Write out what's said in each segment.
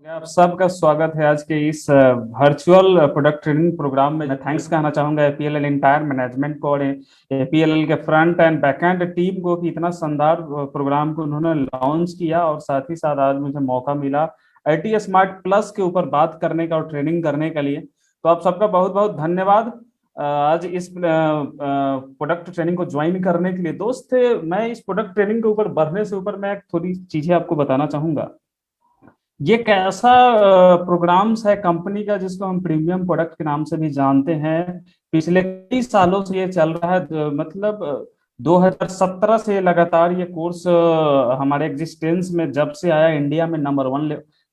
आप सबका स्वागत है आज के इस वर्चुअल प्रोडक्ट ट्रेनिंग प्रोग्राम में। मैं थैंक्स कहना चाहूंगा एपीएलएल इंटायर मैनेजमेंट को और एपीएलएल के front end back and team को कि इतना शानदार प्रोग्राम को उन्होंने लॉन्च किया और साथ ही साथ आज मुझे मौका मिला आईटी स्मार्ट प्लस के ऊपर बात करने का और ट्रेनिंग करने के लिए। तो आप सबका बहुत बहुत धन्यवाद। आज इस प्रोडक्ट ट्रेनिंग को ज्वाइन करने के लिए दोस्त मैं इस प्रोडक्ट ट्रेनिंग के ऊपर बढ़ने से ऊपर मैं थोड़ी चीजें आपको बताना चाहूंगा। ये कैसा प्रोग्राम्स है कंपनी का जिसको हम प्रीमियम प्रोडक्ट के नाम से भी जानते हैं। पिछले कई सालों से ये चल रहा है, मतलब 2017 से लगातार ये कोर्स हमारे एग्जिस्टेंस में जब से आया इंडिया में नंबर वन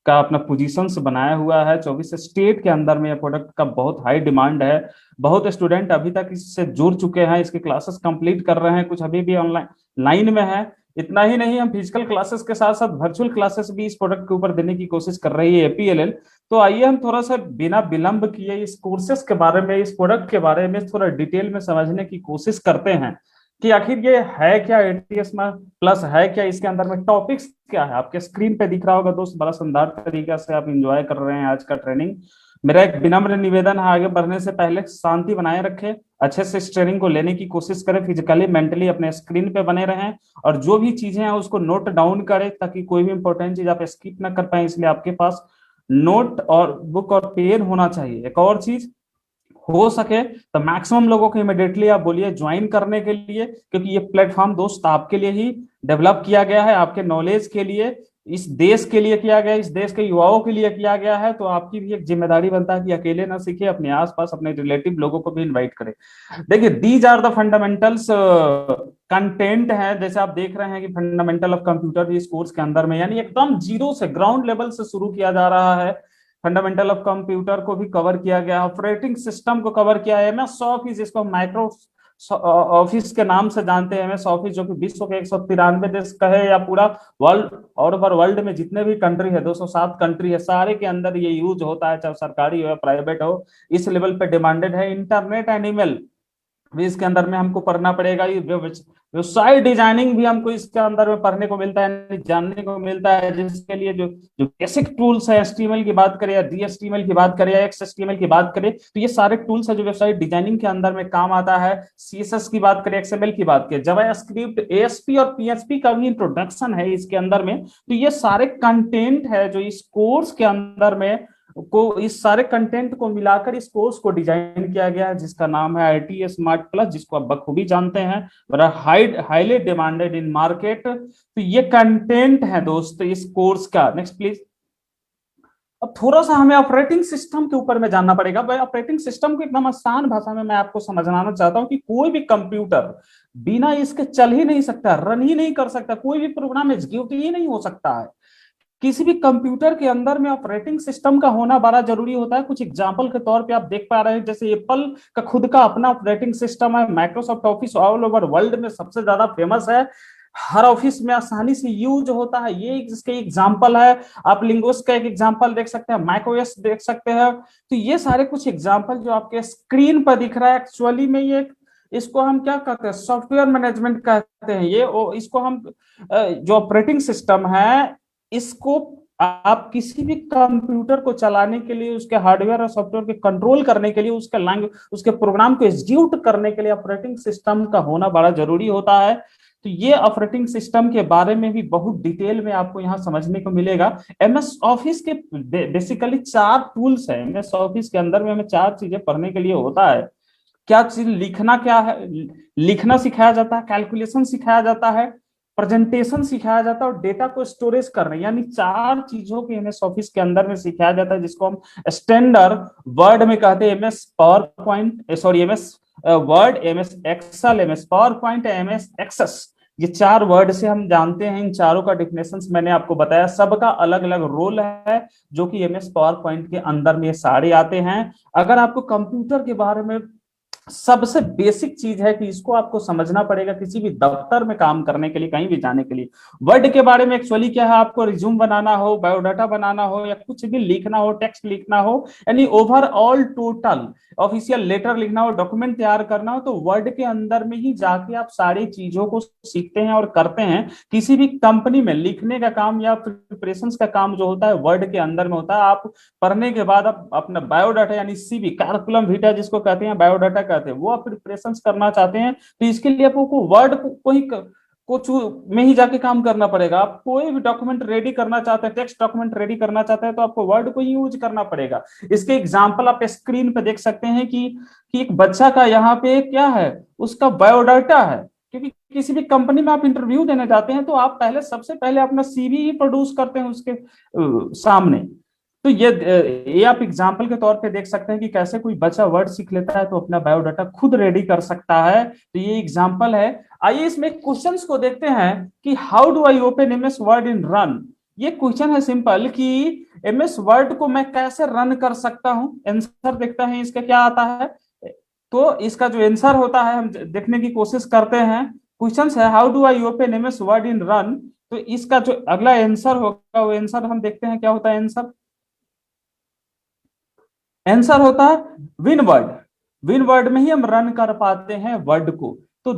का अपना पोजीशंस बनाया हुआ है। 24 स्टेट के अंदर में ये प्रोडक्ट का बहुत हाई डिमांड है। बहुत स्टूडेंट अभी तक इससे जुड़ चुके हैं, इसके क्लासेस कंप्लीट कर रहे हैं, कुछ अभी भी ऑनलाइन लाइन में है। इतना ही नहीं, हम फिजिकल क्लासेस के साथ साथ वर्चुअल क्लासेस भी इस प्रोडक्ट के ऊपर देने की कोशिश कर रही है एपीएलएल। तो आइए हम थोड़ा सा बिना विलंब किए इस कोर्सेस के बारे में, इस प्रोडक्ट के बारे में थोड़ा डिटेल में समझने की कोशिश करते हैं कि आखिर ये है क्या, एटीएस में प्लस है क्या, इसके अंदर में टॉपिक्स क्या है। आपके स्क्रीन पे दिख रहा होगा दोस्त, बड़ा शानदार तरीका से आप इंजॉय कर रहे हैं आज का ट्रेनिंग। मेरा एक विनम्र निवेदन है, आगे बढ़ने से पहले शांति बनाए रखें, अच्छे से इस ट्रेनिंग को लेने की कोशिश करें, फिजिकली मेंटली अपने स्क्रीन पे बने रहें और जो भी चीजें हैं उसको नोट डाउन करें ताकि कोई भी इंपॉर्टेंट चीज आप स्किप ना कर पाए। इसलिए आपके पास नोट और बुक और पेन होना चाहिए। एक और चीज, हो सके तो मैक्सिमम लोगों को इमिडिएटली आप बोलिए ज्वाइन करने के लिए, क्योंकि ये प्लेटफॉर्म दोस्त आपके लिए ही डेवलप किया गया है, आपके नॉलेज के लिए, इस देश के लिए किया गया है, इस देश के युवाओं के लिए किया गया है। तो आपकी भी एक जिम्मेदारी बनता है कि अकेले ना सीखे, अपने आसपास अपने रिलेटिव लोगों को भी इनवाइट करें। देखिए, these are the fundamentals content है। जैसे आप देख रहे हैं कि फंडामेंटल ऑफ कंप्यूटर इस कोर्स के अंदर में, यानी एकदम जीरो से ग्राउंड लेवल से शुरू किया जा रहा है। फंडामेंटल ऑफ कंप्यूटर को भी कवर किया गया, ऑपरेटिंग सिस्टम को कवर किया है, एमएस ऑफिस जिसको माइक्रो ऑफिस के नाम से जानते हैं, एमएस ऑफिस जो कि विश्व के 193 देश का है, या पूरा वर्ल्ड और ओवर वर्ल्ड में जितने भी कंट्री है, 207 कंट्री है, सारे के अंदर ये यूज होता है, चाहे सरकारी हो या प्राइवेट हो। इस लेवल पे डिमांडेड है। इंटरनेट एंड ईमेल भी इसके अंदर में हमको पढ़ना पड़ेगा। व्यवसाय डिजाइनिंग भी हमको इसके अंदर में पढ़ने को मिलता है, जानने को मिलता है, जिसके लिए जो जो बेसिक टूल्स है, एचटीएमएल की बात करें या डीएचटीएमएल की बात करें या एक्सएचटीएमएल की बात करें, तो ये सारे टूल्स है जो वेबसाइट डिजाइनिंग के अंदर में काम आता है। सीएसएस की बात करें, एक्सएमएल की बात करें, जावास्क्रिप्ट, एएसपी और पीएचपी का भी इंट्रोडक्शन है इसके अंदर में। तो ये सारे कंटेंट है जो इस कोर्स के अंदर में को, इस सारे कंटेंट को मिलाकर इस कोर्स को डिजाइन किया गया है, जिसका नाम है आईटी स्मार्ट प्लस, जिसको आप बखूबी जानते हैं, हाईली डिमांडेड इन मार्केट। तो ये कंटेंट है दोस्त इस कोर्स का। Next please. अब थोड़ा सा हमें ऑपरेटिंग सिस्टम के ऊपर में जानना पड़ेगा। भाई, ऑपरेटिंग सिस्टम को एकदम आसान भाषा में मैं आपको समझाना चाहता हूं कि कोई भी कंप्यूटर बिना इसके चल ही नहीं सकता, रन ही नहीं कर सकता, कोई भी प्रोग्राम एग्जीक्यूट ही नहीं हो सकता है। किसी भी कंप्यूटर के अंदर में ऑपरेटिंग सिस्टम का होना बड़ा जरूरी होता है। कुछ एग्जांपल के तौर पे आप देख पा रहे हैं, जैसे एप्पल का खुद का अपना ऑपरेटिंग सिस्टम है, Microsoft office all over world में सबसे ज्यादा फेमस है, हर ऑफिस में आसानी से यूज होता है, ये इसके एग्जांपल है। आप लिंगोस का एक एग्जांपल देख सकते हैं, मैकओएस देख सकते हैं। तो ये सारे कुछ एग्जांपल जो आपके स्क्रीन पर दिख रहा है, एक्चुअली में ये इसको हम क्या कहते हैं, सॉफ्टवेयर मैनेजमेंट कहते हैं। ये इसको हम जो ऑपरेटिंग सिस्टम है, इसको आप किसी भी कंप्यूटर को चलाने के लिए, उसके हार्डवेयर और सॉफ्टवेयर के कंट्रोल करने के लिए, उसके लैंग्वेज, उसके प्रोग्राम को एग्जीक्यूट करने के लिए ऑपरेटिंग सिस्टम का होना बड़ा जरूरी होता है। तो ये ऑपरेटिंग सिस्टम के बारे में भी बहुत डिटेल में आपको यहाँ समझने को मिलेगा। एमएस ऑफिस के बेसिकली 4 टूल्स है। एमएस ऑफिस के अंदर में हमें 4 चीजें पढ़ने के लिए होता है। क्या चीज लिखना, क्या है लिखना सिखाया जाता है, कैलकुलेशन सिखाया जाता है, प्रेजेंटेशन सिखाया जाता है और डेटा को स्टोरेज करना, यानी 4 चीजों के एमएस ऑफिस के अंदर में सिखाया जाता है, जिसको हम स्टैंडर्ड वर्ड में कहते हैं MS PowerPoint, sorry MS Word, MS Excel, MS PowerPoint, MS Access. ये 4 वर्ड से हम जानते हैं। इन चारों का डिफिनेशंस मैंने आपको बताया, सबका अलग अलग रोल है जो कि एमएस पावर पॉइंट के अंदर में ये सारे आते हैं। अगर आपको कंप्यूटर के बारे में सबसे बेसिक चीज है कि इसको आपको समझना पड़ेगा किसी भी दफ्तर में काम करने के लिए, कहीं भी जाने के लिए। वर्ड के बारे में एक्चुअली क्या है, आपको रिज्यूम बनाना हो, बायोडाटा बनाना हो, या कुछ भी लिखना हो, टेक्स्ट लिखना हो, यानी ओवरऑल टोटल ऑफिशियल लेटर लिखना हो, डॉक्यूमेंट तैयार करना हो, तो वर्ड के अंदर में ही जाके आप सारी चीजों को सीखते हैं और करते हैं। किसी भी कंपनी में लिखने का काम या प्रिपरेशन का काम जो होता है वर्ड के अंदर में होता है। आप पढ़ने के बाद आप अपना बायोडाटा यानी सीवी, कैरिकुलम विटा जिसको कहते हैं, बायोडाटा कहते हैं, वो आप प्रिपरेशन करना चाहते हैं, तो इसके लिए आपको वर्ड को ही में ही जाके काम करना पड़ेगा। आप कोई भी डॉक्यूमेंट रेडी करना चाहते हैं, टेक्स्ट डॉक्यूमेंट रेडी करना चाहते हैं, तो आपको वर्ड को ही यूज करना पड़ेगा। इसके एग्जांपल आप स्क्रीन पे देख सकते हैं कि एक बच्चा का यहाँ पे क्या है, उसका बायोडाटा है। क्योंकि किसी भी कंपनी में आप इंटरव्यू देने जाते हैं तो आप पहले सबसे पहले अपना सीवी ही प्रोड्यूस करते हैं उसके सामने। तो ये आप एग्जाम्पल के तौर पे देख सकते हैं कि कैसे कोई बच्चा वर्ड सीख लेता है तो अपना बायोडाटा खुद रेडी कर सकता है। तो ये एग्जाम्पल है। आइए इसमें क्वेश्चंस को देखते हैं कि how do I open MS word in run. ये क्वेश्चन है सिंपल कि एमएस वर्ड को मैं कैसे रन कर सकता हूं। आंसर देखते हैं इसका क्या आता है। तो इसका जो आंसर होता है हम देखने की कोशिश करते हैं। क्वेश्चन है how do I open MS word in run, तो इसका जो अगला आंसर होगा वो आंसर हम देखते हैं क्या होता है। आंसर होता है विन वर्ड। विन वर्ड में ही हम रन कर पाते हैं वर्ड को। तो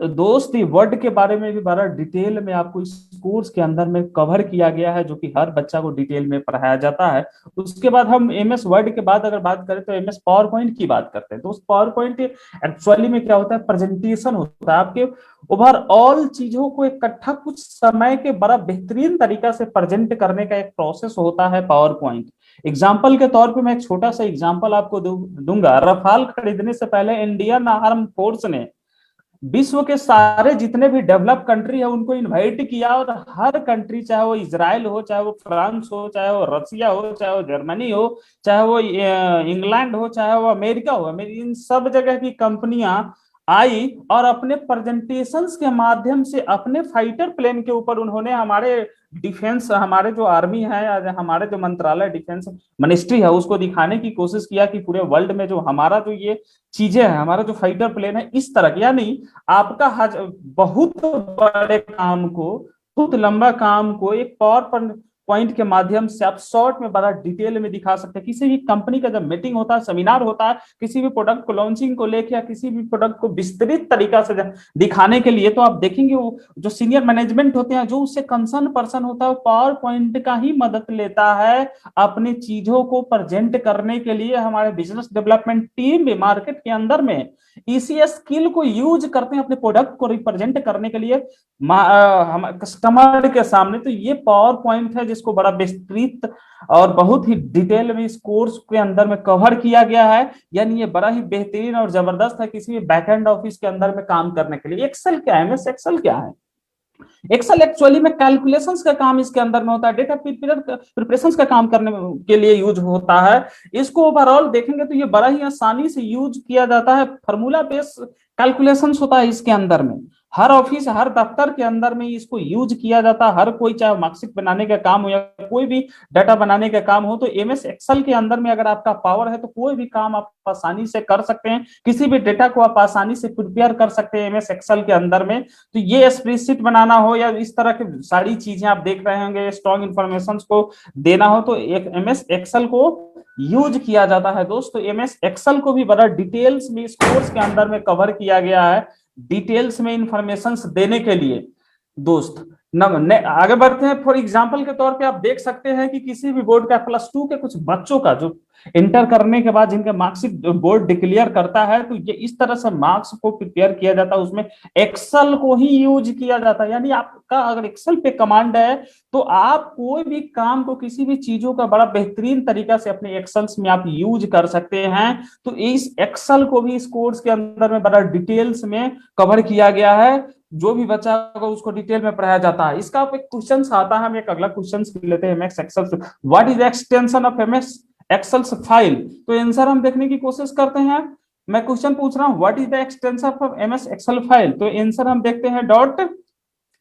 दोस्त ये वर्ड के बारे में भी बड़ा डिटेल में आपको इस कोर्स के अंदर में कवर किया गया है, जो कि हर बच्चा को डिटेल में पढ़ाया जाता है। उसके बाद हम एमएस वर्ड के बाद अगर बात करें तो एमएस पावर पॉइंट की बात करते हैं। तो उस पावर पॉइंट एक्चुअली में क्या होता है, प्रेजेंटेशन होता है। आपके ओवरऑल चीजों को इकट्ठा कुछ समय के बड़ा बेहतरीन तरीका से प्रेजेंट करने का एक प्रोसेस होता है पावर पॉइंट। एग्जाम्पल के तौर पे मैं एक छोटा सा एग्जाम्पल आपको दूंगा। रफाल खरीदने से पहले इंडियन आर्म फोर्स ने विश्व के सारे जितने भी डेवलप कंट्री है उनको इनवाइट किया, और हर कंट्री, चाहे वो इजराइल हो, चाहे वो फ्रांस हो, चाहे वो रसिया हो, चाहे वो जर्मनी हो, चाहे वो इंग्लैंड हो, चाहे वो अमेरिका हो, इन सब जगह की कंपनियां आई और अपने प्रेजेंटेशंस के माध्यम से अपने फाइटर प्लेन के ऊपर उन्होंने हमारे डिफेंस, हमारे जो आर्मी है, हमारे जो मंत्रालय डिफेंस मिनिस्ट्री है, उसको दिखाने की कोशिश किया कि पूरे वर्ल्ड में जो हमारा जो ये चीजें हैं, हमारा जो फाइटर प्लेन है इस तरह, यानी आपका बहुत बड़े काम को, बहुत लंबा काम को एक पावर पॉइंट के माध्यम से आप शॉर्ट में बड़ा डिटेल में दिखा सकते हैं। किसी भी कंपनी का जब मीटिंग होता है, सेमिनार होता है, किसी भी प्रोडक्ट को लॉन्चिंग को लेकर या किसी भी प्रोडक्ट को विस्तृत तरीका से दिखाने के लिए, तो आप देखेंगे वो जो सीनियर मैनेजमेंट होते हैं, जो उससे कंसर्न पर्सन होता है, वो पावर पॉइंट का ही मदद लेता है अपनी चीजों को प्रेजेंट करने के लिए। हमारे बिजनेस डेवलपमेंट टीम भी मार्केट के अंदर में इसी स्किल को यूज करते हैं अपने प्रोडक्ट को रिप्रेजेंट करने के लिए हम कस्टमर के सामने। तो ये पावर पॉइंट है जिसको बड़ा विस्तृत और बहुत ही डिटेल में इस कोर्स के अंदर में कवर किया गया है। यानी ये बड़ा ही बेहतरीन और जबरदस्त है किसी भी बैकएंड ऑफिस के अंदर में काम करने के लिए। एक्सेल क्या है, एमएस एक्सेल क्या है? एक्सेल एक्चुअली में कैलकुलेशंस का काम इसके अंदर में होता है, डेटा प्रिपरेशन का काम करने के लिए यूज होता है। इसको ओवरऑल देखेंगे तो ये बड़ा ही आसानी से यूज किया जाता है। फार्मूला बेस्ड कैलकुलेशंस होता है इसके अंदर में। हर ऑफिस, हर दफ्तर के अंदर में इसको यूज किया जाता है। हर कोई, चाहे मार्कशीट बनाने का काम हो या कोई भी डाटा बनाने का काम हो, तो एमएस एक्सेल के अंदर में अगर आपका पावर है तो कोई भी काम आप आसानी से कर सकते हैं। किसी भी डेटा को आप आसानी से प्रिपेयर कर सकते हैं एमएस एक्सेल के अंदर में। तो ये स्प्रेडशीट बनाना हो या इस तरह की सारी चीजें आप देख रहे होंगे, स्ट्रॉन्ग इंफॉर्मेशन को देना हो, तो एक एमएस एक्सेल को यूज किया जाता है। दोस्तों एमएस एक्सेल को भी बड़ा डिटेल्स में इस कोर्स के अंदर में कवर किया गया है, डिटेल्स में इंफॉर्मेशन देने के लिए। दोस्त आगे बढ़ते हैं। फॉर एग्जांपल के तौर पे आप देख सकते हैं कि किसी भी बोर्ड का +2 के कुछ बच्चों का जो इंटर करने के बाद जिनका मार्कशीट बोर्ड डिक्लेयर करता है, तो ये इस तरह से मार्क्स को प्रिपेयर किया जाता है, उसमें एक्सेल को ही यूज किया जाता है। यानी आपका अगर एक्सेल पे कमांड है तो आप कोई भी काम को, किसी भी चीजों का बड़ा बेहतरीन तरीका से अपने एक्सेल्स में आप यूज कर सकते हैं। तो इस एक्सेल को भी इस कोर्स के अंदर में बड़ा डिटेल्स में कवर किया गया है। जो भी बच्चा होगा उसको डिटेल में पढ़ाया जाता है। इसका एक क्वेश्चन आता है, हम एक अगला क्वेश्चन लेते हैं MS Excel. What is the extension of MS Excel file? तो आंसर हम देखने की कोशिश करते हैं। मैं क्वेश्चन पूछ रहा हूं what is the extension of MS Excel file, तो आंसर हम देखते हैं डॉट,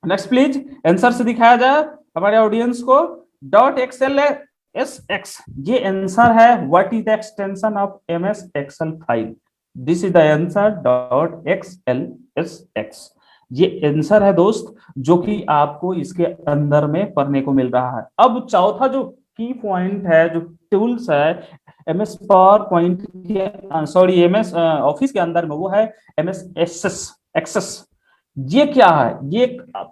नेक्स्ट प्लीज आंसर से दिखाया जाए हमारे ऑडियंस को, डॉट XLSX ये आंसर है। What is the extension of MS Excel file? This is the answer dot X L S X. ये आंसर है दोस्त जो कि आपको इसके अंदर में पढ़ने को मिल रहा है। अब चौथा जो की पॉइंट है, जो टूल्स है एमएस पावर पॉइंट के, सॉरी एमएस ऑफिस के अंदर में, वो है एमएस एक्सेस एक्सेस। ये क्या है? ये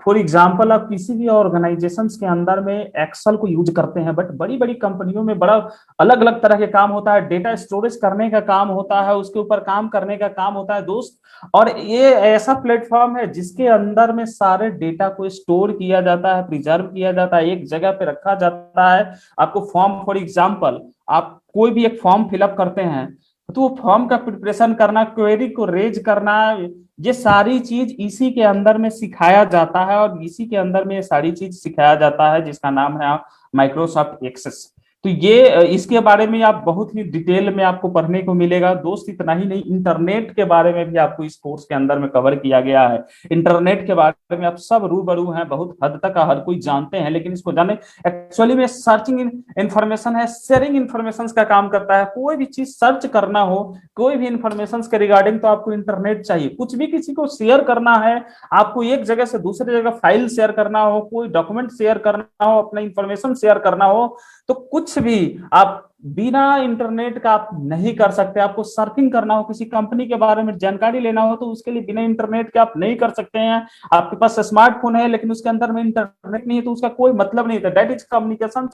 फॉर एग्जांपल आप किसी भी ऑर्गेनाइजेशंस के अंदर में एक्सेल को यूज करते हैं, बट बड़ी बड़ी कंपनियों में बड़ा अलग अलग तरह के काम होता है। डेटा स्टोरेज करने का काम होता है, उसके ऊपर काम करने का काम होता है दोस्त। और ये ऐसा प्लेटफॉर्म है जिसके अंदर में सारे डेटा को स्टोर किया जाता है, प्रिजर्व किया जाता है, एक जगह पे रखा जाता है। आपको फॉर्म, फॉर एग्जाम्पल आप कोई भी एक फॉर्म फिलअप करते हैं, तो वो फॉर्म का प्रिपरेशन करना, क्वेरी को रेज करना, ये सारी चीज इसी के अंदर में सिखाया जाता है। और इसी के अंदर में ये सारी चीज सिखाया जाता है जिसका नाम है माइक्रोसॉफ्ट एक्सेस। तो ये इसके बारे में आप बहुत ही डिटेल में आपको पढ़ने को मिलेगा दोस्त। इतना ही नहीं, इंटरनेट के बारे में भी आपको इस कोर्स के अंदर में कवर किया गया है। इंटरनेट के बारे में आप सब रूबरू हैं, बहुत हद तक हर कोई जानते हैं, लेकिन इसको जाने एक्चुअली में सर्चिंग इंफॉर्मेशन है, शेयरिंग इंफॉर्मेशन का काम करता है। कोई भी चीज सर्च करना हो, कोई भी इंफॉर्मेशन के रिगार्डिंग, तो आपको इंटरनेट चाहिए। कुछ भी किसी को शेयर करना है, आपको एक जगह से दूसरी जगह फाइल शेयर करना हो, कोई डॉक्यूमेंट शेयर करना हो, अपना इंफॉर्मेशन शेयर करना हो, तो कुछ भी आप बिना इंटरनेट का आप नहीं कर सकते। आपको सर्फिंग करना हो, किसी कंपनी के बारे में जानकारी लेना हो, तो उसके लिए बिना इंटरनेट के आप नहीं कर सकते हैं। आपके पास स्मार्टफोन है लेकिन उसके अंदर में इंटरनेट नहीं है, तो उसका कोई मतलब नहीं था। That is communication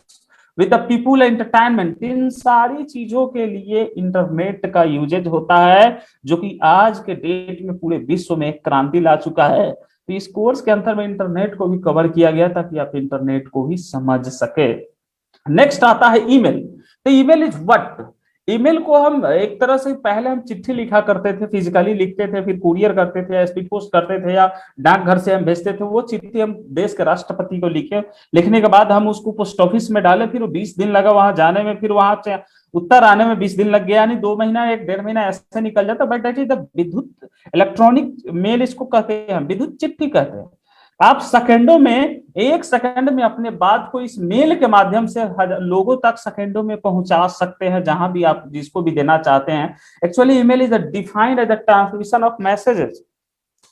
with the people, entertainment. इन सारी चीजों के लिए इंटरनेट का यूजेज होता है, जो कि आज के डेट में पूरे विश्व में एक क्रांति ला चुका है। तो इस कोर्स के अंदर में इंटरनेट को भी कवर किया गया ताकि आप इंटरनेट को भी समझ सके। नेक्स्ट आता है ईमेल। तो ईमेल इज व्हाट? ईमेल को हम एक तरह से, पहले हम चिट्ठी लिखा करते थे, फिजिकली लिखते थे, फिर कुरियर करते थे या स्पीड पोस्ट करते थे या डाकघर से हम भेजते थे। वो चिट्ठी हम देश के राष्ट्रपति को लिखे, लिखने के बाद हम उसको पोस्ट ऑफिस में डाले, फिर 20 दिन लगा वहां जाने में, फिर वहां से उत्तर आने में 20 दिन लग गया, यानी 2 महीना, 1 1.5 महीना ऐसे निकल जाता। बट दैट इज द विद्युत इलेक्ट्रॉनिक मेल, इसको कहते हैं हम, विद्युत चिट्ठी कहते हैं। आप सेकंडों में, 1 सेकंड में अपने बात को इस मेल के माध्यम से लोगों तक सेकंडों में पहुंचा सकते हैं, जहां भी आप जिसको भी देना चाहते हैं। Actually email is defined as the transmission of messages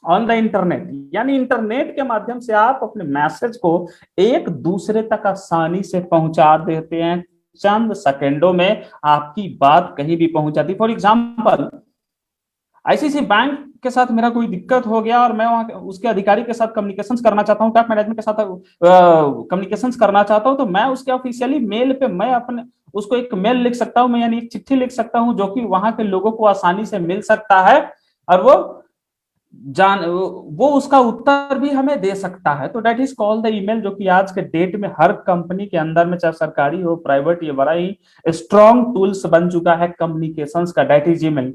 on the internet. यानी इंटरनेट के माध्यम से आप अपने मैसेज को एक दूसरे तक आसानी से पहुंचा देते हैं। चंद सेकंडों में आपकी बात कहीं भी पहुंच जाती। फॉर एग्जाम्पल, आईसीआईसी बैंक के साथ मेरा कोई दिक्कत हो गया और मैं वहां उसके अधिकारी के साथ कम्युनिकेशन करना चाहता हूँ, टॉप मैनेजमेंट के साथ कम्युनिकेशन करना चाहता हूँ, तो मैं उसके ऑफिशियली मेल पे मैं अपने उसको एक मेल लिख सकता हूँ, मैं यानी एक चिट्ठी लिख सकता हूँ, जो कि वहां के लोगों को आसानी से मिल सकता है। और वो उसका उत्तर भी हमें दे सकता है। तो that is called the email, जो कि आज के डेट में हर कंपनी के अंदर में, चाहे सरकारी हो प्राइवेट, ये बड़ा ही स्ट्रॉन्ग टूल्स बन चुका है कम्युनिकेशंस का। That is email.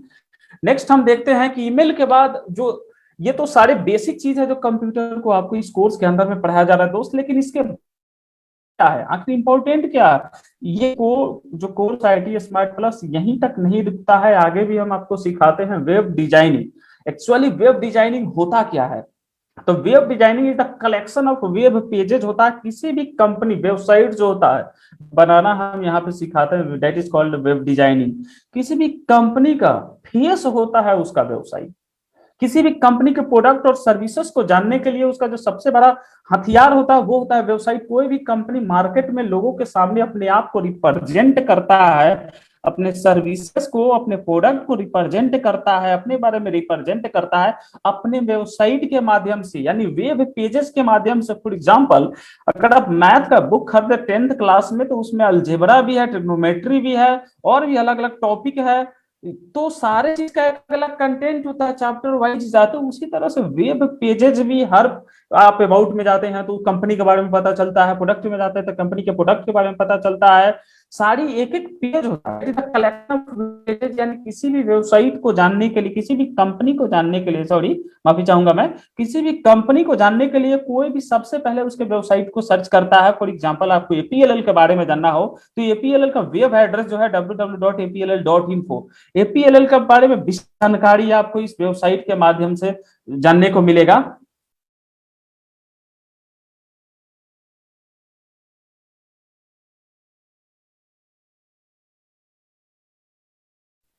नेक्स्ट हम देखते हैं कि ईमेल के बाद जो, ये तो सारे बेसिक चीज है जो कंप्यूटर को आपको इस कोर्स के अंदर में पढ़ाया जा रहा है दोस्त। लेकिन इसके क्या है आखिर इंपॉर्टेंट क्या है? ये जो कोर्स आईटी स्मार्ट प्लस यहीं तक नहीं रुकता है, आगे भी हम आपको सिखाते हैं web designing. Actually web designing होता क्या है? तो web designing is the collection of web pages होता है। किसी भी कंपनी वेबसाइट जो होता है बनाना, हम यहाँ पे सिखाते हैं, that is called web designing. किसी भी कंपनी का फेस होता है उसका वेबसाइट। किसी भी कंपनी के प्रोडक्ट और सर्विसेज को जानने के लिए उसका जो सबसे बड़ा हथियार होता है वो होता है वेबसाइट। कोई भी कंपनी मार्केट में लोगों के सामने अपने आप को रिप्रेजेंट करता है, अपने सर्विसेज को, अपने प्रोडक्ट को रिप्रेजेंट करता है, अपने बारे में रिप्रेजेंट करता है अपने वेबसाइट के माध्यम से, यानी वेब पेजेस के माध्यम से। फॉर एग्जांपल, अगर आप मैथ का बुक खरीदे 10th क्लास में, तो उसमें अलजेब्रा भी है, ट्रिग्नोमेट्री भी है, और भी अलग अलग टॉपिक है। तो सारे चीज का एक अलग कंटेंट होता है, चैप्टर वाइज जाते हैं। उसी तरह से वेब पेजेज भी, हर आप अबाउट में जाते हैं तो कंपनी के बारे में पता चलता है, प्रोडक्ट में जाते हैं तो कंपनी के प्रोडक्ट के बारे में पता चलता है। सारी एक एक पेज होता है, कलेक्शन ऑफ पेजेज। यानी किसी भी वेबसाइट को जानने के लिए, किसी भी कंपनी को जानने के लिए, सॉरी माफी चाहूंगा मैं, किसी भी कंपनी को जानने के लिए कोई भी सबसे पहले उसके वेबसाइट को सर्च करता है। फॉर एग्जांपल, आपको एपीएलएल के बारे में जानना हो, तो एपीएलएल का वेब एड्रेस जो है www.apll.info। एपीएलएल के बारे में जानकारी आपको इस वेबसाइट के माध्यम से जानने को मिलेगा।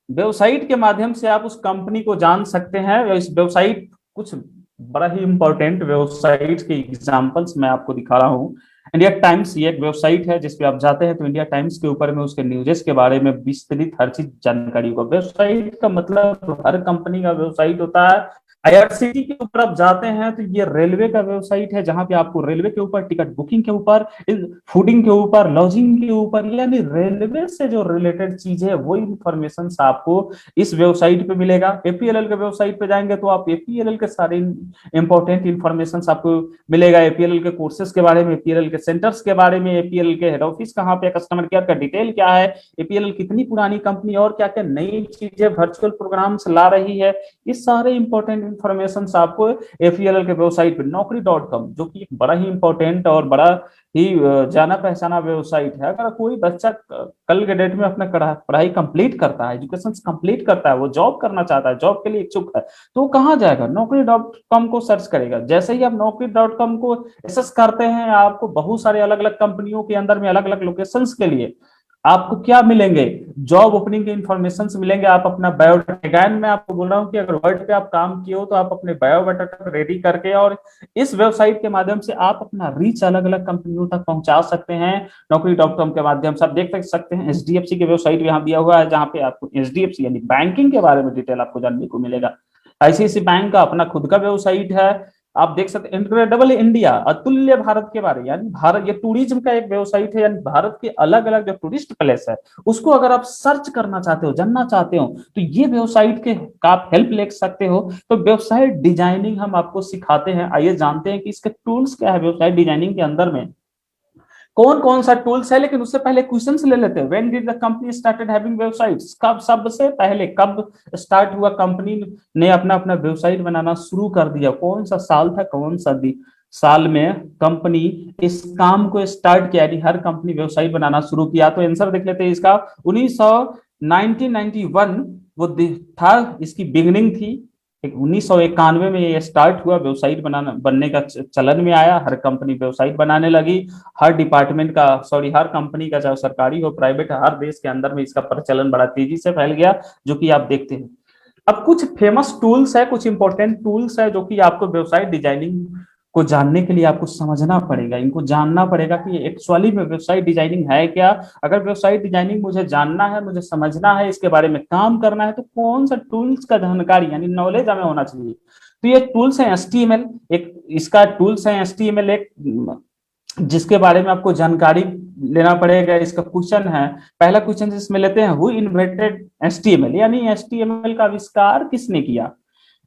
वेबसाइट के माध्यम से आप उस कंपनी को जान सकते हैं। इस वेबसाइट कुछ बड़ा ही इंपॉर्टेंट वेबसाइट के एग्जांपल्स मैं आपको दिखा रहा हूँ। इंडिया टाइम्स ये एक वेबसाइट है जिसपे आप जाते हैं तो इंडिया टाइम्स के ऊपर में उसके न्यूज़ेस के बारे में विस्तृत हर चीज जानकारी होगा। वेबसाइट का मतलब हर कंपनी का वेबसाइट होता है। आईआरसीटी के ऊपर आप जाते हैं तो ये रेलवे का वेबसाइट है जहां पे आपको रेलवे के ऊपर, टिकट बुकिंग के ऊपर, फूडिंग के ऊपर, लॉजिंग के ऊपर, यानी रेलवे से जो रिलेटेड चीज है वो इन्फॉर्मेशन आपको इस वेबसाइट पे मिलेगा। एपीएलएल के वेबसाइट पे जाएंगे तो आप एपीएलएल के सारे इंपॉर्टेंट इन्फॉर्मेशन आपको मिलेगा। एपीएलएल के कोर्सेज के बारे में, एपीएलएल के सेंटर्स के बारे में, एपीएलएल के हेड ऑफिस कहाँ पे, कस्टमर केयर का डिटेल क्या है, एपीएलएल कितनी पुरानी कंपनी और क्या क्या नई चीजें वर्चुअल प्रोग्राम्स ला रही है, इस सारे इंपॉर्टेंट इन्फॉर्मेशन आपको एपीएलएल के वेबसाइट पे नौकरी.com, जो कि एक बड़ा ही इंपॉर्टेंट और बड़ा ही जाना पहचाना वेबसाइट है। अगर कोई बच्चा कल के डेट में अपना पढ़ाई कंप्लीट करता है, एजुकेशन कंप्लीट करता है, वो जॉब करना चाहता है, जॉब के लिए इच्छुक है, तो वो कहाँ जाएगा? नौकरी.com को सर्च करेगा। जैसे ही आप नौकरी.com को एक्सेस करते हैं, आपको बहुत सारे अलग अलग कंपनियों के अंदर में अलग अलग लोकेशंस के लिए आपको क्या मिलेंगे? जॉब ओपनिंग के इन्फॉर्मेशन मिलेंगे। आप अपना बायोडाटा, अगेन मैं आपको बोल रहा हूँ कि अगर वर्ड पे आप काम किए हो तो आप अपने बायोडाटा रेडी करके और इस वेबसाइट के माध्यम से आप अपना रीच अलग अलग कंपनियों तक पहुंचा सकते हैं। नौकरी.com के माध्यम से आप देख सकते हैं एचडीएफसी के वेबसाइट यहाँ दिया हुआ है जहाँ पे आपको एचडीएफसी यानी बैंकिंग के बारे में डिटेल आपको जानने को मिलेगा। आईसीआईसी बैंक का अपना खुद का वेबसाइट है। आप देख सकते हैं इनक्रेडिबल इंडिया, अतुल्य भारत के बारे, यानी भारत, ये टूरिज्म का एक वेबसाइट है, यानी भारत के अलग अलग जो टूरिस्ट प्लेस है उसको अगर आप सर्च करना चाहते हो, जानना चाहते हो, तो ये वेबसाइट के का आप हेल्प ले सकते हो। तो वेबसाइट डिजाइनिंग हम आपको सिखाते हैं। आइए जानते हैं कि इसके टूल्स क्या है वेबसाइट डिजाइनिंग के अंदर में, कौन कौन सा टूल्स है। लेकिन उससे पहले क्वेश्चंस ले लेते हैं। When did the company started having websites, कब, सबसे पहले कब स्टार्ट हुआ कंपनी ने अपना अपना वेबसाइट बनाना शुरू कर दिया? कौन सा साल था, कौन सा साल में कंपनी इस काम को स्टार्ट किया, यानी हर कंपनी वेबसाइट बनाना शुरू किया? तो आंसर देख लेते हैं इसका। 1991 वो था, इसकी बिगनिंग थी। 1991 में ये स्टार्ट हुआ, वेबसाइट बनने का चलन में आया, हर कंपनी वेबसाइट बनाने लगी। हर डिपार्टमेंट का, सॉरी, हर कंपनी का, चाहे सरकारी हो प्राइवेट, हर देश के अंदर में इसका प्रचलन बड़ा तेजी से फैल गया, जो कि आप देखते हैं। अब कुछ फेमस टूल्स है, कुछ इंपॉर्टेंट टूल्स है जो कि आपको वेबसाइट डिजाइनिंग को जानने के लिए आपको समझना पड़ेगा, इनको जानना पड़ेगा कि एक्चुअली में वेबसाइट डिजाइनिंग है क्या। अगर वेबसाइट डिजाइनिंग मुझे जानना है, मुझे समझना है, इसके बारे में काम करना है, तो कौन सा टूल्स का जानकारी यानी नॉलेज हमें होना चाहिए। तो ये टूल्स है एचटीएमएल, एक इसका टूल्स है एचटीएमएल, एक जिसके बारे में आपको जानकारी लेना पड़ेगा। इसका क्वेश्चन है, पहला क्वेश्चन जिसमें लेते हैं, हु इन्वेंटेड एचटीएमएल, यानी एचटीएमएल का आविष्कार किसने किया?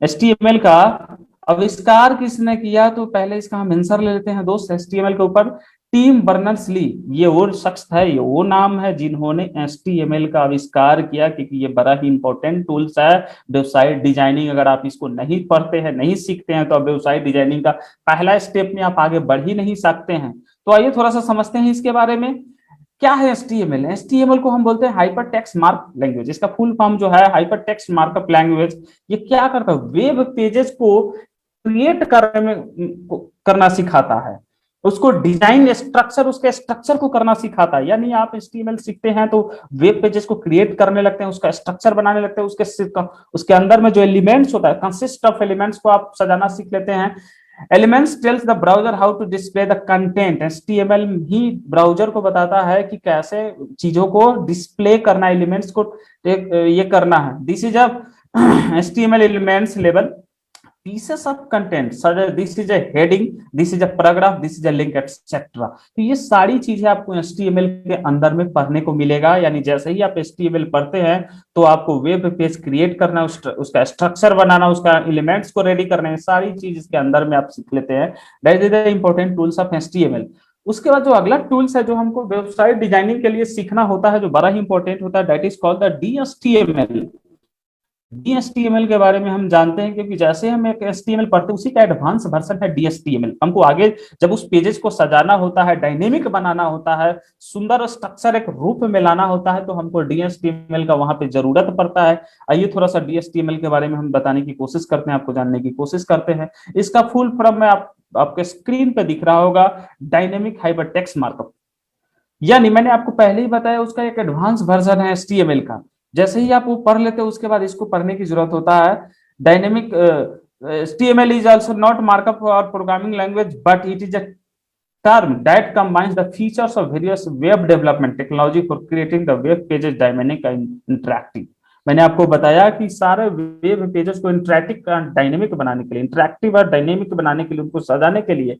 एचटीएमएल का आविष्कार किसने किया? तो पहले इसका हम आंसर ले लेते हैं दोस्त एचटीएमएल के ऊपर। टिम बर्नर्स-ली, ये वो शख्स है, ये वो नाम है जिन्होंने एचटीएमएल का आविष्कार किया, क्योंकि ये बड़ा ही इंपॉर्टेंट टूल्स है वेबसाइट डिजाइनिंग। अगर आप इसको नहीं पढ़ते हैं, नहीं सीखते हैं, तो आप वेबसाइट डिजाइनिंग का पहला स्टेप में आप आगे बढ़ ही नहीं सकते हैं। तो आइए थोड़ा सा समझते हैं इसके बारे में। क्या है एचटीएमएल? एचटीएमएल को हम बोलते हैं हाइपर टेक्स्ट मार्क लैंग्वेज। इसका फुल फॉर्म जो है हाइपर टेक्स्ट मार्कअप लैंग्वेज। ये क्या करता है? वेब पेजेस को क्रिएट करना सिखाता है, उसको डिजाइन स्ट्रक्चर, उसके स्ट्रक्चर को करना सिखाता है। यानी आप एचटीएमएल सीखते हैं तो वेब पेजेस को क्रिएट करने लगते हैं, उसका स्ट्रक्चर बनाने लगते हैं, उसके अंदर में जो एलिमेंट्स होता है, कंसिस्ट ऑफ एलिमेंट्स को आप सजाना सीख लेते हैं। Elements tells the browser how to display the content. HTML ही ब्राउजर को बताता है कि कैसे चीजों को डिस्प्ले करना, एलिमेंट्स को ये करना है। This is a HTML elements level pieces of content, such as this is a heading, this is a paragraph, this is a link, etc. तो ये सारी चीजें आपको HTML के अंदर में पढ़ने को मिलेगा। यानी जैसे ही आप HTML पढ़ते हैं तो आपको वेब पेज क्रिएट करना, उसका स्ट्रक्चर बनाना, उसका एलिमेंट्स को रेडी करना, है सारी चीज इसके अंदर में आप सीख लेते हैं। That is the important tools of HTML। उसके बाद जो अगला टूल्स है जो हमको वेबसाइट डिजाइनिंग के लिए सीखना होता है, जो बड़ा ही इंपॉर्टेंट होता है, that is called the DHTML। DHTML के बारे में हम जानते हैं, क्योंकि जैसे हम एक HTML पढ़ते हैं उसी का एडवांस वर्जन है DHTML। हमको आगे जब उस पेजेस को सजाना होता है, डायनेमिक बनाना होता है, सुंदर स्ट्रक्चर एक रूप में लाना होता है, तो हमको DHTML का वहां पे जरूरत पड़ता है। आइए थोड़ा सा DHTML के बारे में हम बताने की कोशिश करते हैं, आपको जानने की कोशिश करते हैं। इसका फुल फॉर्म में आपके स्क्रीन पे दिख रहा होगा, डायनेमिक हाइपर टेक्स्ट मार्कअप। यानी मैंने आपको पहले ही बताया उसका एक एडवांस वर्जन है HTML का, जैसे ही आप वो पढ़ लेते हो उसके बाद इसको पढ़ने की जरूरत होता है। Dynamic HTML is also not markup or programming language, but it is a term that combines the features of various web development technology for creating the web pages dynamic and interactive। मैंने आपको बताया कि सारे web pages को interactive और dynamic बनाने के लिए, इंटरैक्टिव और डायनेमिक बनाने के लिए, उनको सजाने के लिए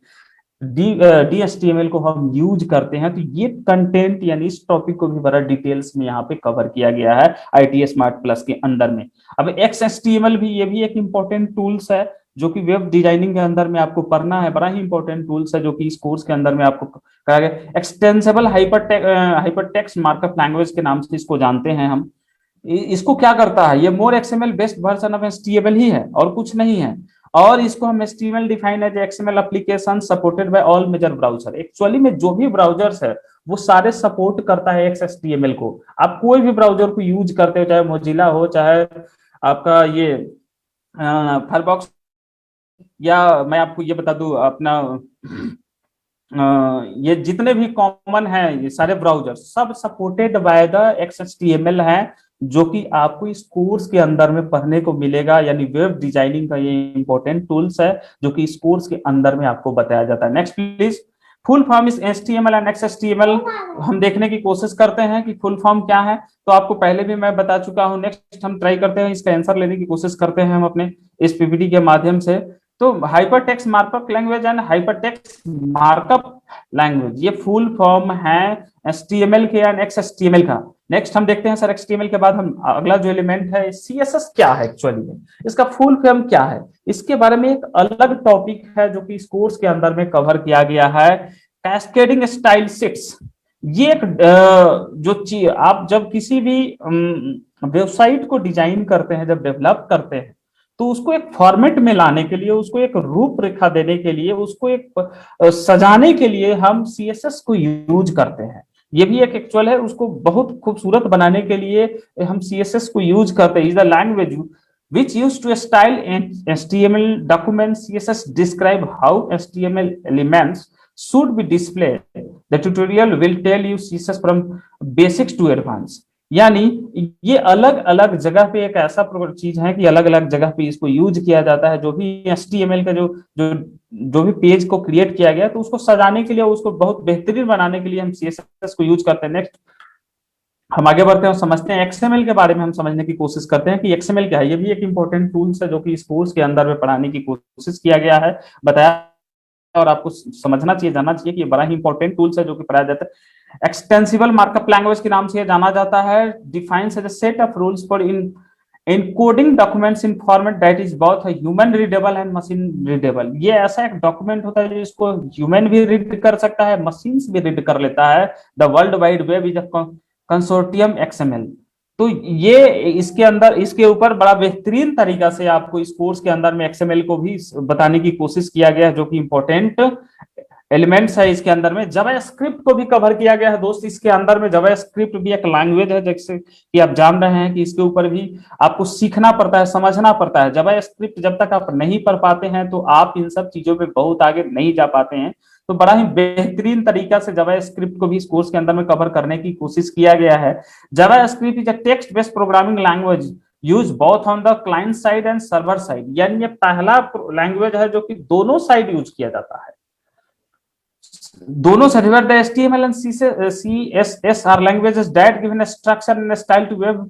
DHTML को हम यूज करते हैं। तो ये कंटेंट यानी इस टॉपिक को भी बड़ा डिटेल्स में यहाँ पे कवर किया गया है ITA स्मार्ट प्लस के अंदर में। अब XHTML भी, ये भी एक इंपॉर्टेंट टूल्स है जो कि वेब डिजाइनिंग के अंदर में आपको पढ़ना है, बड़ा ही इंपॉर्टेंट टूल्स है जो कि इस कोर्स के अंदर में आपको कहा गया। एक्सटेंसिबल हाइपरटेक्स्ट मार्कअप लैंग्वेज के नाम से इसको जानते हैं हम। इसको क्या करता है, ये more XML based version of HTML ही है और कुछ नहीं है। और इसको हम HTML define as XML application supported by all major browser. Actually में जो भी ब्राउजर्स है वो सारे सपोर्ट करता है XHTML को। आप कोई भी ब्राउजर को यूज करते हो, चाहे मोजिला हो, चाहे आपका ये फायरफॉक्स, या मैं आपको ये बता दूं अपना ये जितने भी कॉमन है ये सारे ब्राउजर सब सपोर्टेड बाय द XHTML है, जो कि आपको इस कोर्स के अंदर में पढ़ने को मिलेगा। यानी वेब डिजाइनिंग का ये इंपॉर्टेंट टूल्स है जो कि इस कोर्स के अंदर में आपको बताया जाता है। Next please. फुल फॉर्म इस HTML एंड XHTML हम देखने की कोशिश करते हैं कि फुल फॉर्म क्या है। तो आपको पहले भी मैं बता चुका हूं। नेक्स्ट हम ट्राई करते हैं, इसका आंसर लेने की कोशिश करते हैं हम अपने इस PPT के माध्यम से। तो hypertext markup language and hypertext markup language, ये फुल फॉर्म है HTML के एंड XHTML का। नेक्स्ट हम देखते हैं सर HTML के बाद हम अगला जो एलिमेंट है CSS क्या है, एक्चुअली में इसका फुल फॉर्म क्या है, इसके बारे में एक अलग टॉपिक है जो कि इस कोर्स के अंदर में कवर किया गया है। कैस्केडिंग स्टाइल शीट्स, ये एक जो चीज आप जब किसी भी वेबसाइट को डिजाइन करते हैं, जब डेवलप करते हैं, तो उसको एक फॉर्मेट में लाने के लिए, उसको एक रूपरेखा देने के लिए, उसको एक सजाने के लिए हम CSS को यूज करते हैं। ये भी एक एक्चुअल है, उसको बहुत खूबसूरत बनाने के लिए हम CSS को यूज करते हैं। Is the language which used to style and HTML documents. CSS describe how HTML elements should be displayed. The tutorial will tell you CSS from basics to advanced. यानी ये अलग अलग जगह पे एक ऐसा चीज है कि अलग अलग जगह पे इसको यूज किया जाता है। जो भी HTML का जो भी पेज को क्रिएट किया गया, तो उसको सजाने के लिए, उसको बहुत बेहतरीन बनाने के लिए हम CSS को यूज करते हैं। नेक्स्ट हम आगे बढ़ते हैं और समझते हैं XML के बारे में। हम समझने की कोशिश करते हैं कि XML क्या है। ये भी एक इंपॉर्टेंट टूल्स है जो कि इस कोर्स के अंदर में पढ़ाने की कोशिश किया गया है, बताया, और आपको समझना चाहिए, जानना चाहिए कि ये बड़ा ही इंपॉर्टेंट टूल्स है जो कि पढ़ाया जाता है। एक्सटेंसिबल मार्कअप लैंग्वेज के नाम से जाना जाता है। Defines as a set of rules for encoding documents in format that is both human readable and machine readable। ये ऐसा एक डॉक्यूमेंट होता है जिसको ह्यूमन भी रीड कर सकता है, मशीन भी रीड कर लेता है। The world wide web is a consortium XML। तो ये इसके अंदर, इसके ऊपर बड़ा बेहतरीन तरीका से आपको इस कोर्स के अंदर में XML को भी बताने की कोशिश किया गया है, जो कि इंपॉर्टेंट एलिमेंट्स है। इसके अंदर में जावास्क्रिप्ट को भी कवर किया गया है दोस्त। इसके अंदर में जावास्क्रिप्ट भी एक लैंग्वेज है, जैसे कि आप जान रहे हैं कि इसके ऊपर भी आपको सीखना पड़ता है, समझना पड़ता है। जावास्क्रिप्ट जब तक आप नहीं पढ़ पाते हैं तो आप इन सब चीजों पे बहुत आगे नहीं जा पाते हैं। तो बड़ा ही बेहतरीन तरीका से जावास्क्रिप्ट को भी इस कोर्स के अंदर में कवर करने की कोशिश किया गया है। JavaScript is a text based programming language use both on the client side and server side. यानी ये पहला लैंग्वेज है जो कि दोनों साइड यूज किया जाता है। दोनों server the HTML and CSS are languages that given a structure and a style to web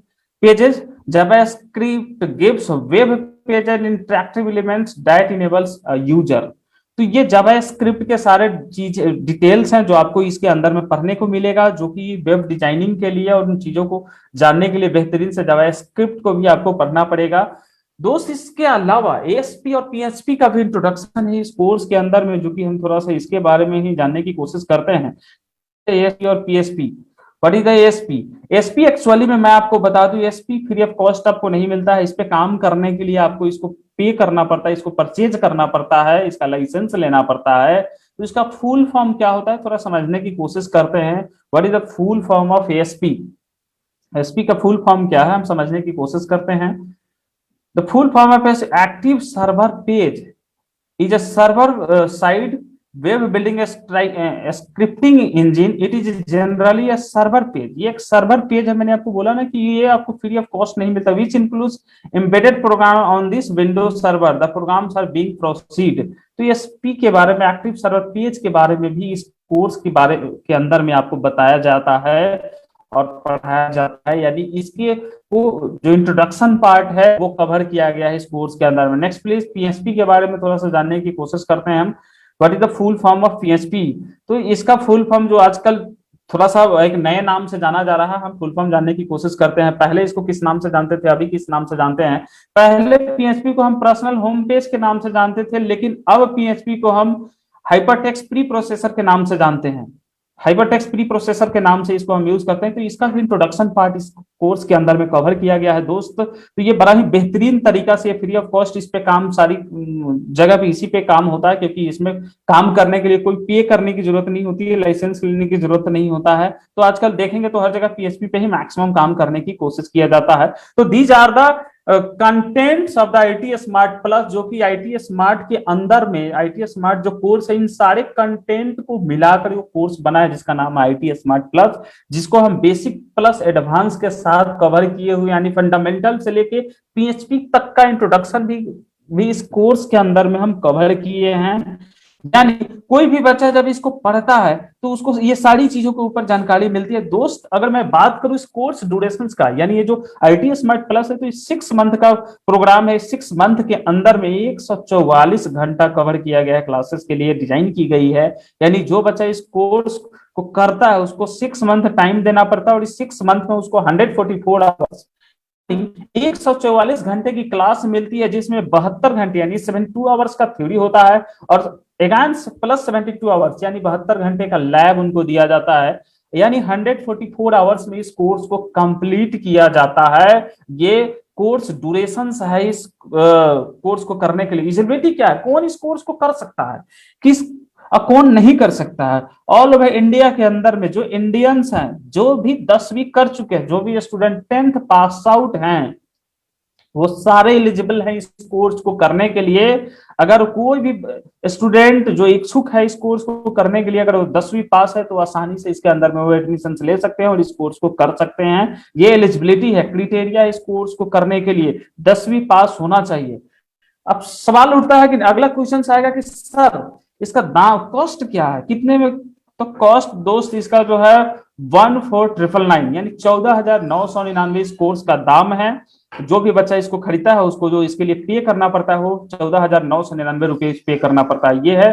pages. JavaScript gives web page and interactive elements that enables a user। तो ये जावास्क्रिप्ट के सारे चीज details हैं जो आपको इसके अंदर में पढ़ने को मिलेगा, जो कि वेब डिजाइनिंग के लिए और उन चीजों को जानने के लिए बेहतरीन से जावास्क्रिप्ट को भी आपको पढ़ना पड़ेगा दोस्त। इसके अलावा ASP और PHP का भी इंट्रोडक्शन है इस कोर्स के अंदर में, जो कि हम थोड़ा सा इसके बारे में ही जानने की कोशिश करते हैं। ASP और PHP, what is the ASP? ASP actually में मैं आपको बता दूं, ASP फ्री ऑफ कॉस्ट आपको नहीं मिलता है। इस पे काम करने के लिए आपको इसको पे करना पड़ता है, इसको परचेज करना पड़ता है, इसका लाइसेंस लेना पड़ता है। तो इसका फुल फॉर्म क्या होता है थोड़ा समझने की कोशिश करते हैं। What is the full form of ASP? ASP का फुल फॉर्म क्या है हम समझने की कोशिश करते हैं। The full form of an active server page is a server side web building scripting engine, it is generally a server page. ये एक सर्वर पेज है, मैंने आपको बोला ना कि ये आपको फ्री ऑफ कॉस्ट नहीं मिलता। Which includes embedded program on this Windows server, the programs are being proceed. तो एसपी के बारे में, एक्टिव सर्वर पेज के बारे में भी इस कोर्स के बारे के अंदर में आपको बताया जाता है और पढ़ाया जाता है, यानी इसके वो जो इंट्रोडक्शन पार्ट है वो कवर किया गया है इस कोर्स के अंदर में। नेक्स्ट प्लीज, पीएचपी के बारे में थोड़ा सा जानने की कोशिश करते हैं हम। What is the full form of PHP? तो इसका फुल फॉर्म जो आजकल थोड़ा सा एक नए नाम से जाना जा रहा है, हम फुल फॉर्म जानने की कोशिश करते हैं। पहले इसको किस नाम से जानते थे, अभी किस नाम से जानते हैं? पहले पीएचपी को हम पर्सनल होम पेज के नाम से जानते थे, लेकिन अब पीएचपी को हम हाइपरटेक्स्ट प्री प्रोसेसर के नाम से जानते हैं। हाइपरटेक्स्ट प्री प्रोसेसर के नाम से इसको हम यूज करते हैं। तो इसका इंट्रोडक्शन पार्ट इस कोर्स के अंदर में कवर किया गया है दोस्त। तो ये बड़ा ही बेहतरीन तरीका से फ्री ऑफ कॉस्ट इस पे काम, सारी जगह पे इसी पे काम होता है, क्योंकि इसमें काम करने के लिए कोई पे करने की जरूरत नहीं होती है, लाइसेंस लेने की जरूरत नहीं होता है। तो आजकल देखेंगे तो हर जगह पीएचपी पे ही मैक्सिमम काम करने की कोशिश किया जाता है। तो these are the contents of the IT smart plus, जो कि आईटी स्मार्ट के अंदर में आईटी स्मार्ट जो कोर्स है, इन सारे कंटेंट को मिलाकर वो कोर्स बना है जिसका नाम है आईटी स्मार्ट प्लस, जिसको हम बेसिक प्लस एडवांस के साथ कवर किए हुए, यानी फंडामेंटल से लेके पीएचपी तक का इंट्रोडक्शन भी इस कोर्स के अंदर में हम कवर किए हैं। यानी कोई भी बच्चा जब इसको पढ़ता है तो उसको ये सारी चीजों के ऊपर जानकारी मिलती है दोस्त। अगर मैं बात करूं इस कोर्स ड्यूरेशन का, यानी ये जो आईटी स्मार्ट प्लस है, तो 6 मंथ का प्रोग्राम है। 6 मंथ के अंदर में 144 घंटा कवर किया गया है, क्लासेस के लिए डिजाइन की गई है। यानी जो बच्चा इस कोर्स को करता है उसको 6 मंथ टाइम देना पड़ता है, और इस 6 मंथ में उसको 144 आवर्स 144 घंटे की क्लास मिलती है, जिसमें 72 घंटे यानी 72 आवर्स का थ्योरी होता है, और एगांस प्लस 72 आवर्स यानी 72 घंटे का लैब उनको दिया जाता है। यानी 144 आवर्स में इस कोर्स को कंप्लीट किया जाता है। ये कोर्स ड्यूरेशन है इस कोर्स को करने के लिए। एलिजिबिलिटी क्या है, कौन इस कोर्स को कर सकता है, किस कौन नहीं कर सकता है? ऑल ओवर इंडिया के अंदर में जो इंडियंस हैं, जो भी 10वीं कर चुके हैं, जो भी स्टूडेंट 10th पास आउट हैं, वो सारे एलिजिबल हैं इस कोर्स को करने के लिए। अगर कोई भी स्टूडेंट जो इच्छुक है इस कोर्स को करने के लिए, अगर वो 10वीं पास है, तो आसानी से इसके अंदर में वो एडमिशन ले सकते हैं और इस कोर्स को कर सकते हैं। ये एलिजिबिलिटी है, क्राइटेरिया इस कोर्स को करने के लिए 10वीं पास होना चाहिए। अब सवाल उठता है कि अगला क्वेश्चन आएगा कि सर इसका दाम, कॉस्ट क्या है, कितने में? तो कॉस्ट दोस्त इसका जो है 14,999 यानी 14,999 इस कोर्स का दाम है। जो भी बच्चा इसको खरीदता है उसको जो इसके लिए पे करना पड़ता है वो 14,999 रुपये पे करना पड़ता है। ये है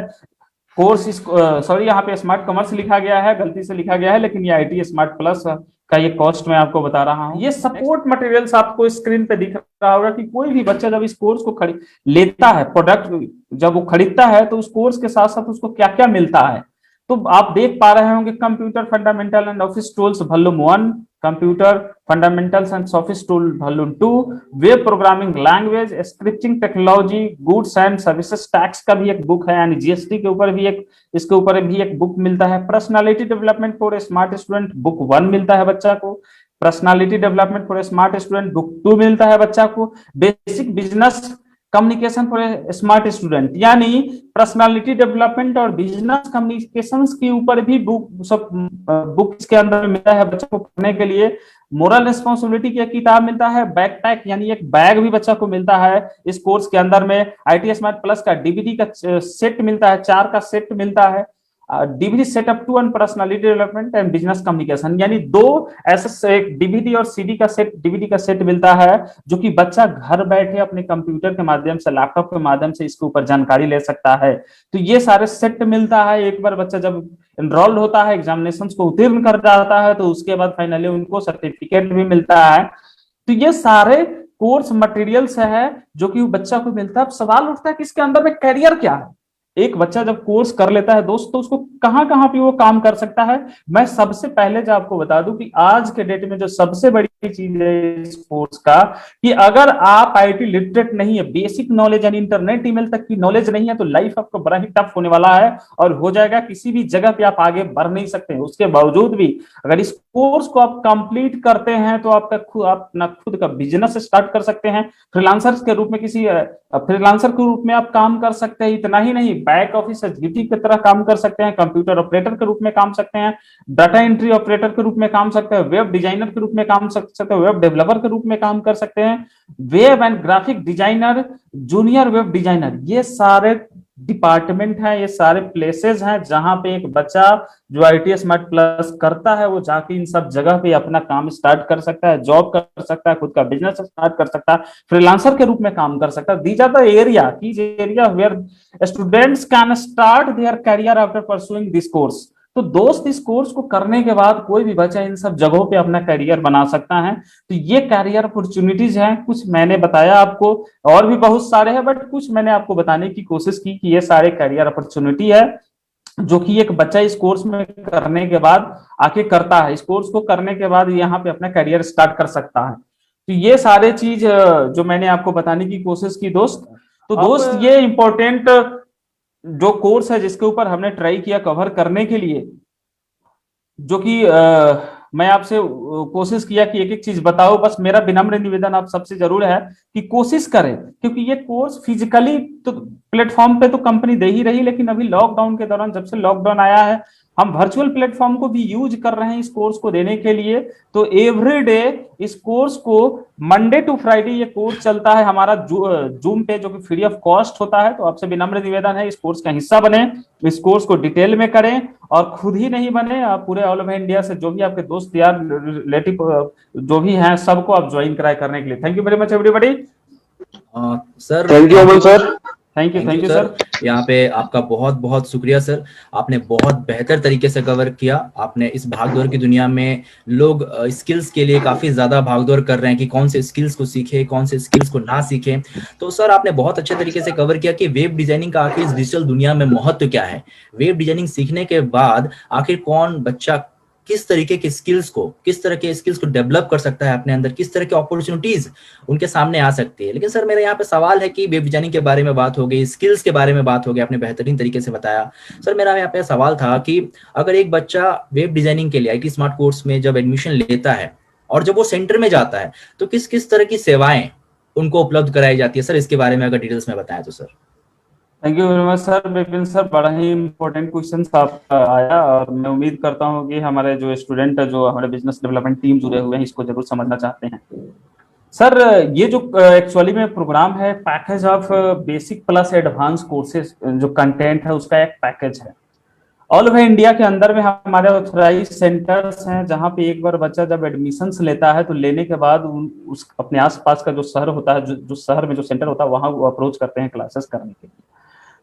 कोर्स। इस सॉरी, यहाँ पे स्मार्ट कॉमर्स लिखा गया है, गलती से लिखा गया है, लेकिन ये आईटी स्मार्ट प्लस का ये कॉस्ट मैं आपको बता रहा हूँ। ये सपोर्ट मटेरियल्स आपको स्क्रीन पे दिख रहा होगा कि कोई भी बच्चा जब इस कोर्स को खरीद लेता है, प्रोडक्ट जब वो खरीदता है, तो उस कोर्स के साथ साथ उसको क्या क्या मिलता है। तो आप देख पा रहे होंगे computer fundamental and office tools volume 1, computer fundamentals and office tool volume 2, web programming language, scripting technology, goods and services tax का भी एक बुक है, यानी जीएसटी के ऊपर भी एक, इसके ऊपर भी एक बुक मिलता है। Personality development for a smart student book 1 मिलता है बच्चा को। Personality development for a smart student book 2 मिलता है बच्चा को। Basic business communication for a smart student, यानी पर्सनालिटी डेवलपमेंट और बिजनेस कम्युनिकेशन के ऊपर भी बुक्स के अंदर मिलता है बच्चों को पढ़ने के लिए। मोरल रिस्पॉन्सिबिलिटी की किताब मिलता है। बैकपैक यानी एक बैग भी बच्चा को मिलता है इस कोर्स के अंदर में। आईटी स्मार्ट प्लस का डीवीडी का सेट मिलता है, 4 का सेट मिलता है। DVD setup two and personality development and business communication, यानी 2 ऐसे एक डीवीडी और सीडी का सेट, डीवीडी का सेट मिलता है, जो कि बच्चा घर बैठे अपने कंप्यूटर के माध्यम से, लैपटॉप के माध्यम से इसके ऊपर जानकारी ले सकता है। तो ये सारे सेट मिलता है। एक बार बच्चा जब एनरोल्ड होता है, एग्जामिनेशन को उत्तीर्ण कर जाता है, तो उसके बाद फाइनली उनको सर्टिफिकेट भी मिलता है। तो ये सारे कोर्स मटेरियल्स है जो कि बच्चा को मिलता है। अब सवाल उठता है कि इसके अंदर में करियर क्या है। एक बच्चा जब कोर्स कर लेता है दोस्त, तो उसको कहां कहां पे वो काम कर सकता है। मैं सबसे पहले जो आपको बता दूं कि आज के डेट में जो सबसे बड़ी चीज है इस कोर्स का, कि अगर आप आईटी लिटरेट नहीं है, बेसिक नॉलेज यानी इंटरनेट ईमेल तक की नॉलेज नहीं है, तो लाइफ आपको बड़ा ही टफ होने वाला है और हो जाएगा। किसी भी जगह पे आप आगे बढ़ नहीं सकते। उसके बावजूद भी अगर इस कोर्स को आप कंप्लीट करते हैं तो आप अपना खुद का बिजनेस स्टार्ट कर सकते हैं। फ्रीलांसर के रूप में आप काम कर सकते हैं। इतना ही नहीं, बैक ऑफिस एग्जीक्यूटिव की तरह काम कर सकते हैं, कंप्यूटर ऑपरेटर के रूप में काम सकते हैं, डाटा एंट्री ऑपरेटर के रूप में काम सकते हैं, वेब डिजाइनर के रूप में काम सकते हैं, वेब डेवलपर के रूप में काम कर सकते हैं, web and graphic designer, junior web designer. ये सारे डिपार्टमेंट है, ये सारे प्लेसेस हैं जहां पे एक बच्चा जो IIT स्मार्ट प्लस करता है वो जाके इन सब जगह पे अपना काम स्टार्ट कर सकता है, जॉब कर सकता है, खुद का बिजनेस स्टार्ट कर सकता है, फ्रीलांसर के रूप में काम कर सकता है। These are the area, keys area where students can start their career after pursuing this course. तो दोस्त, इस कोर्स को करने के बाद कोई भी बच्चा इन सब जगहों पे अपना करियर बना सकता है। तो ये करियर अपॉर्चुनिटीज हैं, कुछ मैंने बताया आपको, और भी बहुत सारे हैं, बट कुछ मैंने आपको बताने की कोशिश की कि ये सारे करियर अपॉर्चुनिटी है जो कि एक बच्चा इस कोर्स में करने के बाद आके करता है। इस कोर्स को करने के बाद यहाँ पे अपना करियर स्टार्ट कर सकता है। तो ये सारे चीज जो मैंने आपको बताने की कोशिश की दोस्त। तो दोस्त, ये इंपॉर्टेंट जो कोर्स है जिसके ऊपर हमने ट्राई किया कवर करने के लिए, जो कि मैं आपसे कोशिश किया कि एक एक चीज बताओ, बस मेरा विनम्र निवेदन आप सबसे जरूर है कि कोशिश करें, क्योंकि ये कोर्स फिजिकली तो प्लेटफॉर्म पे तो कंपनी दे ही रही, लेकिन अभी लॉकडाउन के दौरान, जब से लॉकडाउन आया है, हम वर्चुअल प्लेटफॉर्म को भी यूज कर रहे हैं इस कोर्स को देने के लिए। तो एवरी डे इस कोर्स को मंडे टू फ्राइडे ये कोर्स चलता है हमारा जूम पे, जो कि फ्री ऑफ कॉस्ट होता है। तो आपसे विनम्र निवेदन है इस कोर्स का हिस्सा बने, इस कोर्स को डिटेल में करें, और खुद ही नहीं बने, आप पूरे ऑल ओवर इंडिया से जो भी आपके दोस्त यार रिलेटिव जो भी हैं सबको आप ज्वाइन कराए करने के लिए। Thank you very much everybody. Sir thank you Aman sir. Thank you sir. यहाँ पे आपका बहुत बहुत शुक्रिया सर, आपने बहुत बेहतर तरीके से कवर किया। आपने इस भागदौड़ की दुनिया में लोग स्किल्स के लिए काफी ज्यादा भागदौड़ कर रहे हैं कि कौन से स्किल्स को सीखे, कौन से स्किल्स को ना सीखे। तो सर आपने बहुत अच्छे तरीके से कवर किया कि वेब डिजाइनिंग का आखिर इस डिजिटल दुनिया में महत्व क्या है। वेब डिजाइनिंग सीखने के बाद आखिर कौन बच्चा किस तरीके के स्किल्स को, किस तरह के स्किल्स को डेवलप कर सकता है अपने अंदर, किस तरह की अपॉर्चुनिटीज उनके सामने आ सकती है। लेकिन सर मेरा यहाँ पे सवाल है कि वेब डिजाइनिंग के बारे में बात हो गई, स्किल्स के बारे में बात हो गई, आपने बेहतरीन तरीके से बताया। सर मेरा यहाँ पे सवाल था कि अगर एक बच्चा वेब डिजाइनिंग के लिए IIT स्मार्ट कोर्स में जब एडमिशन लेता है और जब वो सेंटर में जाता है तो किस किस तरह की सेवाएं उनको उपलब्ध कराई जाती है। सर इसके बारे में अगर डिटेल्स में बताएं तो sir. Thank you very much sir. Vipin sir, बड़ा ही इंपॉर्टेंट क्वेश्चन आपका आया, और मैं उम्मीद करता हूँ कि हमारे जो स्टूडेंट है, जो हमारे बिजनेस डेवलपमेंट टीम जुड़े हुए हैं, इसको जरूर समझना चाहते हैं। सर ये जो एक्चुअली में प्रोग्राम है, package of basic plus advance courses जो कंटेंट है उसका एक पैकेज है। ऑल ओवर इंडिया के अंदर में हमारे ऑथराइज सेंटर्स हैं, जहां पे एक बार बच्चा जब एडमिशंस लेता है तो लेने के बाद उस अपने आसपास का जो शहर होता है, जो शहर में जो सेंटर होता है, वहां वो अप्रोच करते हैं क्लासेस करने के लिए।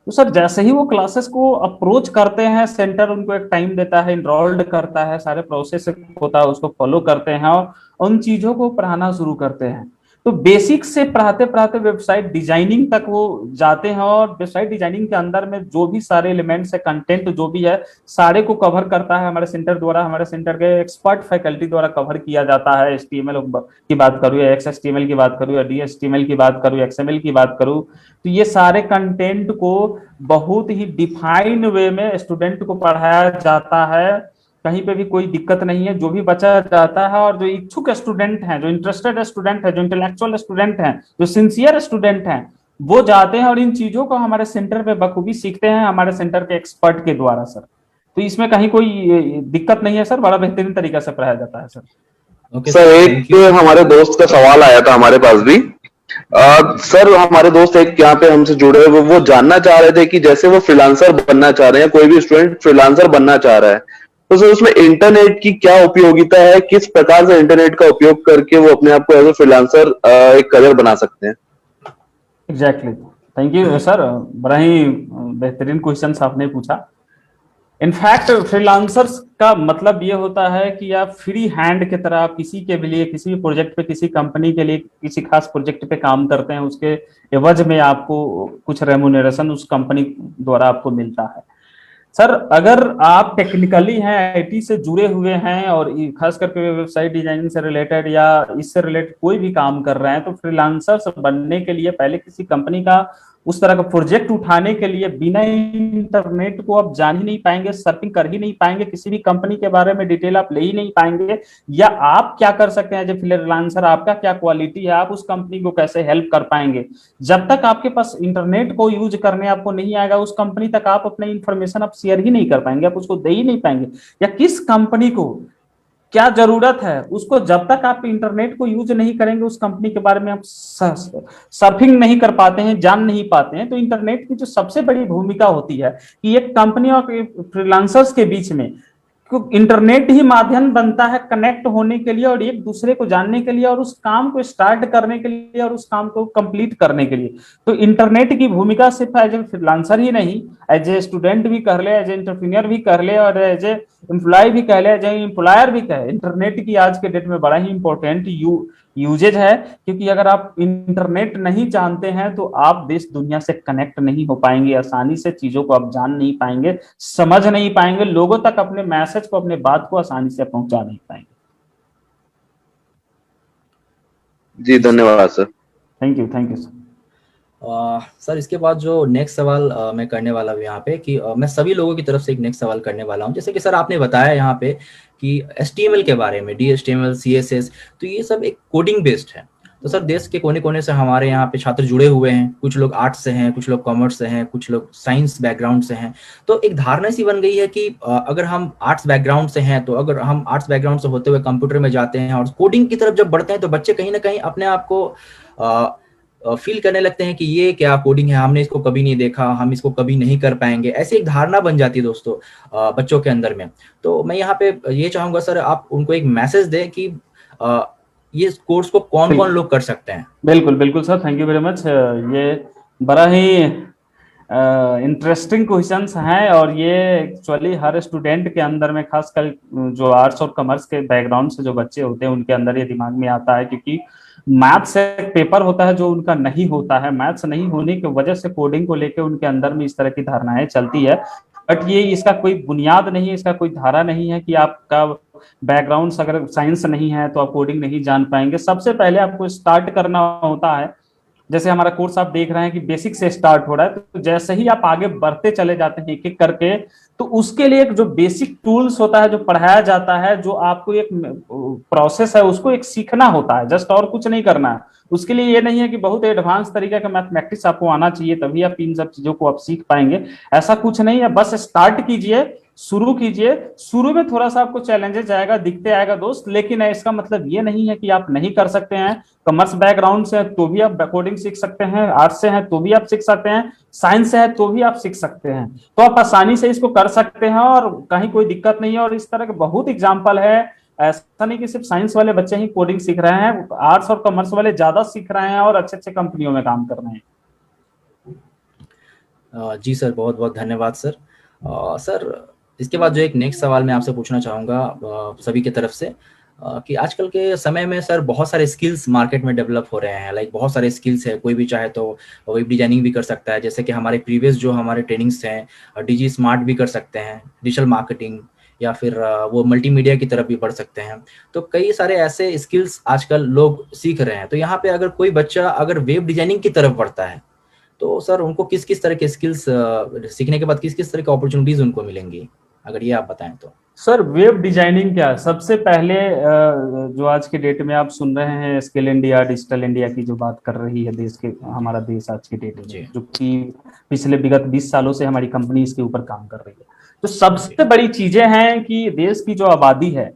तो सर जैसे ही वो क्लासेस को अप्रोच करते हैं, सेंटर उनको एक टाइम देता है, इनरोल्ड करता है, सारे प्रोसेस होता है उसको फॉलो करते हैं और उन चीजों को पढ़ाना शुरू करते हैं। तो बेसिक से पढ़ाते पढ़ाते वेबसाइट डिजाइनिंग तक वो जाते हैं, और वेबसाइट डिजाइनिंग के अंदर में जो भी सारे एलिमेंट्स है, कंटेंट जो भी है, सारे को कवर करता है हमारे सेंटर द्वारा, हमारे सेंटर के एक्सपर्ट फैकल्टी द्वारा कवर किया जाता है। HTML की बात करूँ या XHTML की बात करूँ या DHTML की बात करूँ या XML की बात करूँ, तो ये सारे कंटेंट को बहुत ही डिफाइंड वे में स्टूडेंट को पढ़ाया जाता है। कहीं पे भी कोई दिक्कत नहीं है। जो भी बच्चा जाता है और जो इच्छुक स्टूडेंट हैं, जो इंटरेस्टेड स्टूडेंट है, जो इंटेलेक्चुअल स्टूडेंट हैं, जो सिंसियर स्टूडेंट हैं, वो जाते हैं और इन चीजों को हमारे सेंटर पे बखूबी सीखते हैं हमारे सेंटर के एक्सपर्ट के द्वारा सर। तो इसमें कहीं कोई दिक्कत नहीं है सर, बड़ा बेहतरीन तरीका से पढ़ाया जाता है सर। सर एक हमारे दोस्त का सवाल आया था हमारे पास भी। सर हमारे दोस्त एक यहाँ पे हमसे जुड़े हुए, वो जानना चाह रहे थे कि जैसे वो फ्रीलांसर बनना चाह रहे हैं, कोई भी स्टूडेंट फ्रीलांसर बनना चाह रहा है, तो सर उसमें इंटरनेट की क्या उपयोगिता है, किस प्रकार से इंटरनेट का उपयोग करके वो अपने आप को एज ए फ्रीलांसर एक करियर बना सकते हैं। एग्जैक्टली, थैंक यू सर, बड़ा ही बेहतरीन क्वेश्चन आपने पूछा। इनफैक्ट फ्रीलांसर्स का मतलब ये होता है कि आप फ्री हैंड की तरह आप किसी के लिए, किसी भी प्रोजेक्ट पे, किसी कंपनी के लिए किसी खास प्रोजेक्ट पे काम करते हैं, उसके एवज में आपको कुछ रेम्यूनरेशन उस कंपनी द्वारा आपको मिलता है। सर अगर आप टेक्निकली हैं, IT से जुड़े हुए हैं और खास करके वेबसाइट डिजाइनिंग से रिलेटेड या इससे रिलेटेड कोई भी काम कर रहे हैं, तो फ्रीलांसर्स बनने के लिए पहले किसी कंपनी का उस तरह का प्रोजेक्ट उठाने के लिए बिना इंटरनेट को आप जान ही नहीं पाएंगे, सर्फिंग कर ही नहीं पाएंगे, किसी भी कंपनी के बारे में डिटेल आप ले ही नहीं पाएंगे, या आप क्या कर सकते हैं एज ए फ्रीलांसर, आपका क्या क्वालिटी है, आप उस कंपनी को कैसे हेल्प कर पाएंगे। जब तक आपके पास इंटरनेट को यूज करने आपको नहीं आएगा, उस कंपनी तक आप अपने इंफॉर्मेशन आप शेयर ही नहीं कर पाएंगे, आप उसको दे ही नहीं पाएंगे, या किस कंपनी को क्या जरूरत है उसको जब तक आप इंटरनेट को यूज नहीं करेंगे, उस कंपनी के बारे में आप सर्फिंग नहीं कर पाते हैं, जान नहीं पाते हैं। तो इंटरनेट की जो सबसे बड़ी भूमिका होती है कि एक कंपनी और फ्रीलांसर्स के बीच में इंटरनेट ही माध्यम बनता है कनेक्ट होने के लिए और एक दूसरे को जानने के लिए और उस काम को स्टार्ट करने के लिए और उस काम को कंप्लीट करने के लिए। तो इंटरनेट की भूमिका सिर्फ एज ए फ्रीलांसर ही नहीं, एज ए स्टूडेंट भी कर ले, एज ए एंटरप्रेन्योर भी कर ले, और एज ए एम्प्लॉय भी कह ले, एज ए एम्प्लॉयर भी कहे, इंटरनेट की आज के डेट में बड़ा ही इंपॉर्टेंट यूजेज है। क्योंकि अगर आप इंटरनेट नहीं जानते हैं तो आप देश दुनिया से कनेक्ट नहीं हो पाएंगे, आसानी से चीजों को आप जान नहीं पाएंगे, समझ नहीं पाएंगे, लोगों तक अपने मैसेज को, अपने बात को आसानी से पहुंचा नहीं पाएंगे। जी धन्यवाद sir. Thank you sir. Sir इसके बाद जो नेक्स्ट सवाल मैं करने वाला हूँ यहाँ पे कि मैं सभी लोगों की तरफ से एक नेक्स्ट सवाल करने वाला हूँ। जैसे कि सर आपने बताया यहाँ पे कि HTML के बारे में, DHTML, CSS, तो ये सब एक कोडिंग बेस्ड है। तो सर देश के कोने कोने से हमारे यहाँ पे छात्र जुड़े हुए हैं, कुछ लोग आर्ट्स से हैं, कुछ लोग कॉमर्स से हैं, कुछ लोग साइंस बैकग्राउंड से हैं। तो एक धारणा सी बन गई है कि अगर हम आर्ट्स बैकग्राउंड से हैं, तो अगर हम आर्ट्स बैकग्राउंड से होते हुए कंप्यूटर में जाते हैं और कोडिंग की तरफ जब बढ़ते हैं तो बच्चे कहीं ना कहीं अपने आप को फील करने लगते हैं कि ये क्या कोडिंग है, हमने इसको कभी नहीं देखा, हम इसको कभी नहीं कर पाएंगे, ऐसी एक धारणा बन जाती है दोस्तों बच्चों के अंदर में। तो मैं यहाँ पे ये चाहूंगा सर आप उनको एक मैसेज दें कि ये कोर्स को कौन कौन लोग कर सकते हैं। बिल्कुल sir, thank you very much. ये बड़ा ही इंटरेस्टिंग क्वेश्चंस हैं और ये एक्चुअली हर स्टूडेंट के अंदर में, खासकर जो आर्ट्स और कॉमर्स के बैकग्राउंड से जो बच्चे होते हैं उनके अंदर ये दिमाग में आता है, क्योंकि मैथ्स एक पेपर होता है जो उनका नहीं होता है। मैथ्स नहीं होने की वजह से कोडिंग को लेकर उनके अंदर में इस तरह की धारणाएं चलती है, बट ये इसका कोई बुनियाद नहीं है, इसका कोई धारा नहीं है कि आपका बैकग्राउंड अगर साइंस नहीं है तो आप कोडिंग नहीं जान पाएंगे। सबसे पहले आपको स्टार्ट करना होता है, जैसे हमारा कोर्स आप देख रहे हैं कि बेसिक से स्टार्ट हो रहा है, तो जैसे ही आप आगे बढ़ते चले जाते हैं एक एक करके, तो उसके लिए एक जो बेसिक टूल्स होता है, जो पढ़ाया जाता है, जो आपको एक प्रोसेस है उसको एक सीखना होता है, जस्ट और कुछ नहीं करना है। उसके लिए ये नहीं है कि बहुत एडवांस तरीके का मैथमेटिक्स आपको आना चाहिए तभी आप इन सब चीजों को आप सीख पाएंगे, ऐसा कुछ नहीं है। बस स्टार्ट कीजिए, शुरू कीजिए। शुरू में थोड़ा सा आपको चैलेंजेस आएगा, दिखते आएगा दोस्त, लेकिन इसका मतलब ये नहीं है कि आप नहीं कर सकते हैं। कॉमर्स बैकग्राउंड से तो भी आप कोडिंग सीख सकते हैं, आर्ट्स से हैं तो भी आप सीख सकते हैं, साइंस से है तो भी आप सीख सकते हैं। तो आप आसानी से इसको कर सकते हैं और कहीं कोई दिक्कत नहीं है। और इस तरह के बहुत एग्जाम्पल है, ऐसा नहीं कि सिर्फ साइंस वाले बच्चे ही कोडिंग सीख रहे हैं, आर्ट्स और कॉमर्स वाले ज्यादा सीख रहे हैं और अच्छे अच्छे कंपनियों में काम कर रहे हैं। जी सर, बहुत बहुत धन्यवाद सर। सर इसके बाद जो एक नेक्स्ट सवाल मैं आपसे पूछना चाहूँगा सभी की तरफ से कि आजकल के समय में सर बहुत सारे स्किल्स मार्केट में डेवलप हो रहे हैं। लाइक बहुत सारे स्किल्स है, कोई भी चाहे तो वेब डिजाइनिंग भी कर सकता है, जैसे कि हमारे प्रीवियस जो हमारे ट्रेनिंग्स हैं डिजी स्मार्ट भी कर सकते हैं, डिजिटल मार्केटिंग, या फिर वो मल्टीमीडिया की तरफ भी बढ़ सकते हैं। तो कई सारे ऐसे स्किल्स आजकल लोग सीख रहे हैं। तो यहाँ पे अगर कोई बच्चा अगर वेब डिजाइनिंग की तरफ बढ़ता है तो सर उनको किस किस तरह के स्किल्स सीखने के बाद किस किस तरह की अपॉर्चुनिटीज उनको मिलेंगी, अगर ये आप बताएं तो। सर वेब डिजाइनिंग क्या, सबसे पहले जो आज के डेट में आप सुन रहे हैं स्किल इंडिया, डिजिटल इंडिया की जो बात कर रही है देश के, हमारा देश आज के डेट में, जो कि पिछले विगत 20 सालों से हमारी कंपनी इसके ऊपर काम कर रही है। तो सबसे बड़ी चीजें हैं कि देश की जो आबादी है,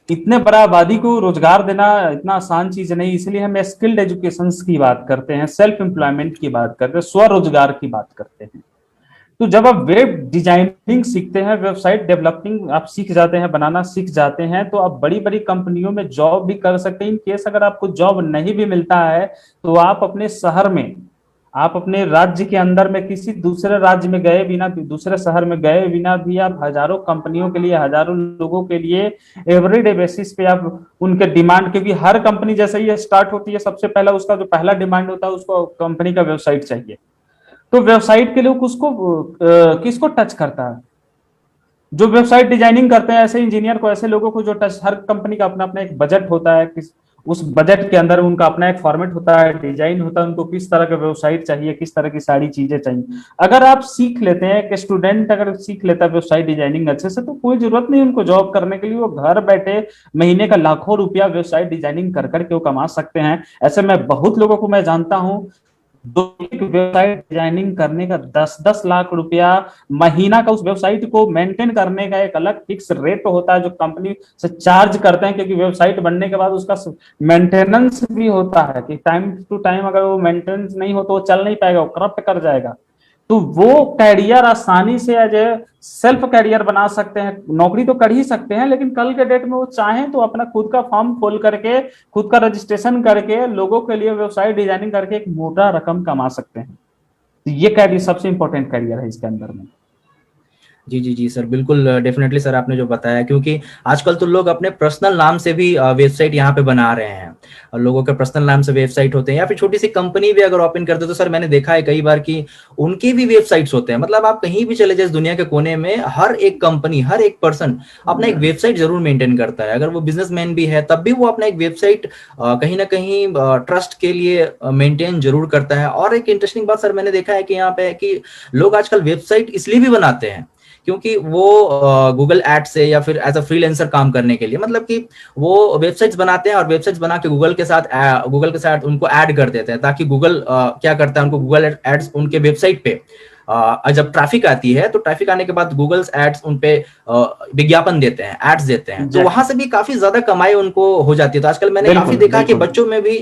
इतने बड़ा आबादी को रोजगार देना इतना आसान चीज नहीं, इसलिए हम स्किल्ड एजुकेशन की बात करते हैं, सेल्फ एम्प्लॉयमेंट की बात करते हैं, स्वरोजगार की बात करते हैं। तो जब आप वेब डिजाइनिंग सीखते हैं, वेबसाइट डेवलपिंग आप सीख जाते हैं, बनाना सीख जाते हैं, तो आप बड़ी बड़ी कंपनियों में जॉब भी कर सकते हैं। इन केस अगर आपको जॉब नहीं भी मिलता है तो आप अपने शहर में, आप अपने राज्य के अंदर में किसी दूसरे राज्य में गए बिना, दूसरे शहर में गए बिना भी आप हजारों कंपनियों के लिए, हजारों लोगों के लिए एवरीडे बेसिस पे आप उनके डिमांड, क्योंकि हर कंपनी जैसे ही स्टार्ट होती है सबसे पहला उसका जो पहला डिमांड होता है उसको कंपनी का वेबसाइट चाहिए। तो वेबसाइट के लिए उसको किसको टच करता है, जो वेबसाइट डिजाइनिंग करते हैं, ऐसे इंजीनियर को, ऐसे लोगों को जो टच, हर कंपनी का अपना अपना एक बजट होता है, उस बजट के अंदर उनका अपना एक फॉर्मेट होता है, डिजाइन होता है, उनको किस तरह का वेबसाइट चाहिए, किस तरह की सारी चीजें चाहिए। अगर आप सीख लेते हैं, एक स्टूडेंट अगर सीख लेता है वेबसाइट डिजाइनिंग अच्छे से, तो कोई जरूरत नहीं उनको जॉब करने के लिए, वो घर बैठे महीने का लाखों रुपया वेबसाइट डिजाइनिंग कर करके वो कमा सकते हैं। ऐसे में बहुत लोगों को मैं जानता हूँ, एक वेबसाइट डिजाइनिंग करने का 10-10 लाख रुपया महीना का, उस वेबसाइट को मेंटेन करने का एक अलग फिक्स रेट होता है जो कंपनी से चार्ज करते हैं, क्योंकि वेबसाइट बनने के बाद उसका मेंटेनेंस भी होता है कि टाइम टू टाइम अगर वो मेंटेनेंस नहीं हो तो वो चल नहीं पाएगा, वो करप्ट कर जाएगा। तो वो कैरियर आसानी से एज ए सेल्फ कैरियर बना सकते हैं, नौकरी तो कर ही सकते हैं, लेकिन कल के डेट में वो चाहें तो अपना खुद का फॉर्म खोल करके, खुद का रजिस्ट्रेशन करके, लोगों के लिए वेबसाइट डिजाइनिंग करके एक मोटा रकम कमा सकते हैं। तो ये कैरियर सबसे इंपॉर्टेंट कैरियर है इसके अंदर में। जी जी जी सर, बिल्कुल डेफिनेटली सर, आपने जो बताया, क्योंकि आजकल तो लोग अपने पर्सनल नाम से भी वेबसाइट यहाँ पे बना रहे हैं, और लोगों के पर्सनल नाम से वेबसाइट होते हैं, या फिर छोटी सी कंपनी भी अगर ओपन करते हैं तो सर मैंने देखा है कई बार कि उनके भी वेबसाइट्स होते हैं। मतलब आप कहीं भी चले जाए दुनिया के कोने में, हर एक कंपनी, हर एक पर्सन अपना एक वेबसाइट जरूर मेंटेन करता है। अगर वो बिजनेसमैन भी है तब भी वो अपना एक वेबसाइट कहीं ना कहीं ट्रस्ट के लिए मेंटेन जरूर करता है। और एक इंटरेस्टिंग बात सर मैंने देखा है कि यहाँ पे कि लोग आजकल वेबसाइट इसलिए भी बनाते हैं क्योंकि वो गूगल एड से या फिर एज अ फ्रीलांसर काम करने के लिए, मतलब कि वो वेबसाइट्स बनाते हैं और वेबसाइट्स बना के गूगल के साथ उनको ऐड कर देते हैं, ताकि गूगल क्या करता है, उनको गूगल एड्स उनके वेबसाइट पे जब ट्रैफिक आती है तो ट्रैफिक आने के बाद गूगल एड्स उनपे विज्ञापन देते हैं, एड्स देते हैं, तो वहां से भी काफी ज्यादा कमाई उनको हो जाती है। तो आजकल मैंने काफी देखा कि बच्चों में भी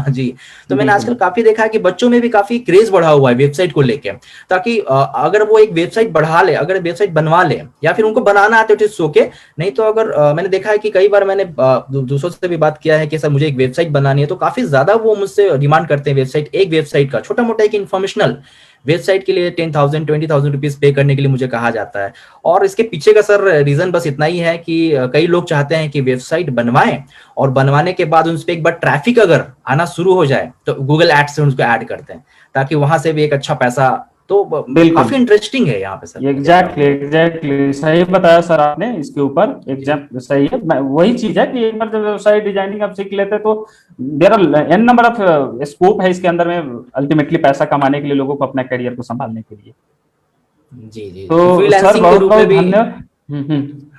जी, तो मैंने आजकल काफी देखा है कि बच्चों में भी काफी क्रेज बढ़ा हुआ है वेबसाइट को लेके, ताकि अगर वो एक वेबसाइट बढ़ा ले, अगर वेबसाइट बनवा ले, या फिर उनको बनाना आते हो सो के, नहीं तो अगर मैंने देखा है कि कई बार मैंने दूसरों से भी बात किया है कि सर मुझे एक वेबसाइट बनानी है, तो काफी ज्यादा वो मुझसे डिमांड करते हैं वेबसाइट, एक वेबसाइट का छोटा मोटा एक इन्फॉर्मेशनल वेबसाइट के लिए 10,000 20,000 रुपीज पे करने के लिए मुझे कहा जाता है। और इसके पीछे का सर रीजन बस इतना ही है कि कई लोग चाहते हैं कि वेबसाइट बनवाएं और बनवाने के बाद उस पर एक बार ट्रैफिक अगर आना शुरू हो जाए तो गूगल एड से उसको ऐड करते हैं, ताकि वहां से भी एक अच्छा पैसा, तो काफी इंटरेस्टिंग है यहाँ पे सर। एग्जैक्टली सही बताया सर आपने इसके ऊपर, एग्जैक्ट सही है। वही चीज है कि एक बार जब वेबसाइट डिजाइनिंग आप सीख लेते तो there are an number of scope है इसके अंदर में अल्टीमेटली पैसा कमाने के लिए, लोगों को अपना करियर को संभालने के लिए। जी जी, तो सर बहुत बहुत धन्यवाद।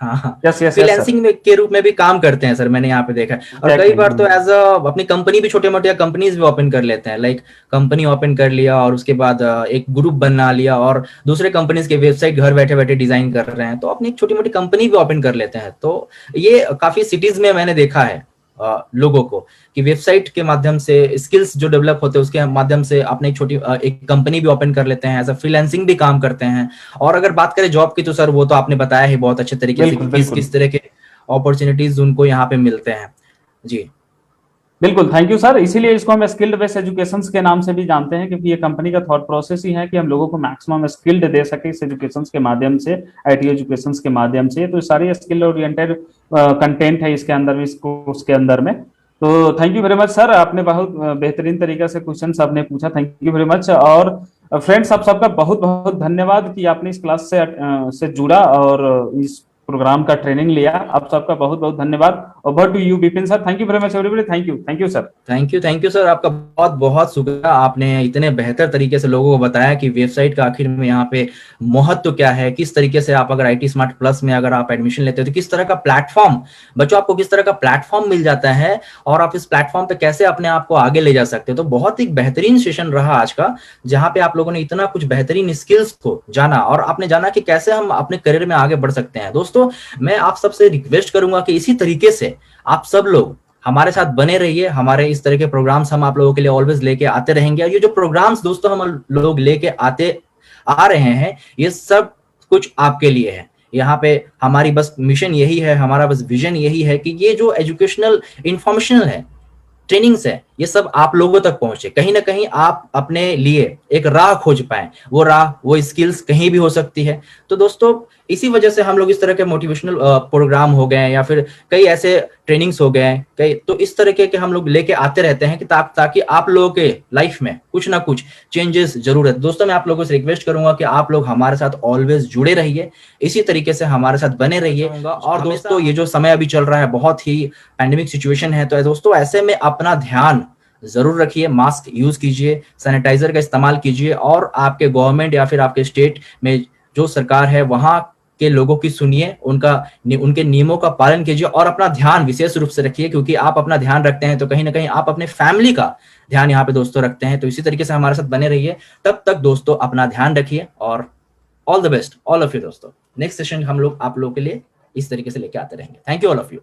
हाँ, फ्रीलांसिंग के रूप में भी काम करते हैं सर, मैंने यहाँ पे देखा है। और कई बार तो एज अ अपनी कंपनी भी, छोटे मोटे कंपनीज भी ओपन कर लेते हैं, लाइक कंपनी ओपन कर लिया और उसके बाद एक ग्रुप बना लिया और दूसरे कंपनीज के वेबसाइट घर बैठे बैठे डिजाइन कर रहे हैं, तो अपनी एक छोटी मोटी कंपनी भी ओपन कर लेते हैं। तो ये काफी सिटीज में मैंने देखा है लोगों को कि वेबसाइट के माध्यम से स्किल्स जो डेवलप होते हैं उसके माध्यम से अपने एक छोटी एक कंपनी भी ओपन कर लेते हैं, एज अ फ्रीलांसिंग भी काम करते हैं। और अगर बात करें जॉब की तो सर वो तो आपने बताया है बहुत अच्छे तरीके से किस तरह के अपॉर्चुनिटीज उनको यहाँ पे मिलते हैं। जी बिल्कुल, थैंक यू सर। इसीलिए इसको हम स्किल्ड बेस्ड एजुकेशन के नाम से भी जानते हैं, क्योंकि ये कंपनी का थॉट प्रोसेस ही है कि हम लोगों को मैक्सिमम स्किल्ड दे सके इस एजुकेशन के माध्यम से, आईटी एजुकेशन के माध्यम से। तो सारी स्किल ओरिएंटेड कंटेंट है इसके अंदर में, इसको उसके अंदर में। तो thank you very much sir, आपने बहुत बेहतरीन तरीके से क्वेश्चन आपने पूछा, थैंक यू वेरी मच। और फ्रेंड्स आप सबका बहुत बहुत धन्यवाद कि आपने इस क्लास से जुड़ा और इस प्रोग्राम का ट्रेनिंग लिया। आप सबका बहुत बहुत धन्यवाद। Over to you Vipin sir, thank you very much everybody, thank you sir. Thank you sir, आपका बहुत बहुत शुक्रिया। आपने इतने बेहतर तरीके से लोगों को बताया कि वेबसाइट का आखिर में यहाँ पे महत्व क्या है, किस तरीके से आप अगर आईटी स्मार्ट प्लस में अगर आप एडमिशन लेते हो तो किस तरह का प्लेटफॉर्म, बच्चों आपको किस तरह का प्लेटफॉर्म मिल जाता है और आप इस प्लेटफॉर्म पे कैसे अपने आप को आगे ले जा सकते हो। तो बहुत ही बेहतरीन सेशन रहा आज का, जहाँ पे आप लोगों ने इतना कुछ बेहतरीन स्किल्स को जाना और आपने जाना कि कैसे हम अपने करियर में आगे बढ़ सकते हैं। दोस्तों मैं आप सबसे रिक्वेस्ट करूंगा कि इसी तरीके से आप सब लोग हमारे साथ बने रहिए। हमारे इस तरह के प्रोग्राम्स हम आप लोगों के लिए ऑलवेज लेके आते रहेंगे। और ये जो प्रोग्राम्स दोस्तों हम लोग लेके आ रहे हैं, ये सब कुछ आपके लिए है। यहाँ पे हमारी बस मिशन यही है, हमारा बस विजन यही है कि ये जो एजुकेशनल इंफॉर्मेशन है, ट्रेनिंग्स है, ये सब आप लोगों तक पहुंचे, कहीं ना कहीं आप अपने लिए एक राह खोज पाए, वो राह, वो स्किल्स कहीं भी हो सकती है। तो दोस्तों इसी वजह से हम लोग इस तरह के मोटिवेशनल प्रोग्राम हो गए या फिर कई ऐसे ट्रेनिंग्स हो गए कई, तो इस तरह के हम लोग लेके आते रहते हैं कि ताकि आप लोगों के लाइफ में कुछ ना कुछ चेंजेस जरूर है। दोस्तों मैं आप लोगों से रिक्वेस्ट करूंगा कि आप लोग हमारे साथ ऑलवेज जुड़े रहिए, इसी तरीके से हमारे साथ बने रहिए। और दोस्तों ये जो समय अभी चल रहा है बहुत ही पैंडेमिक सिचुएशन है, तो दोस्तों ऐसे में अपना ध्यान जरूर रखिए, मास्क यूज कीजिए, सैनिटाइजर का इस्तेमाल कीजिए, और आपके गवर्नमेंट या फिर आपके स्टेट में जो सरकार है वहां के लोगों की सुनिए, उनके नियमों का पालन कीजिए और अपना ध्यान विशेष रूप से रखिए, क्योंकि आप अपना ध्यान रखते हैं तो कहीं ना कहीं आप अपने फैमिली का ध्यान यहाँ पे दोस्तों रखते हैं। तो इसी तरीके से हमारे साथ बने रहिए, तब तक दोस्तों अपना ध्यान रखिए और all the best all of you दोस्तों। नेक्स्ट सेशन हम लोग आप लोगों के लिए इस तरीके से लेके आते रहेंगे। Thank you all of you.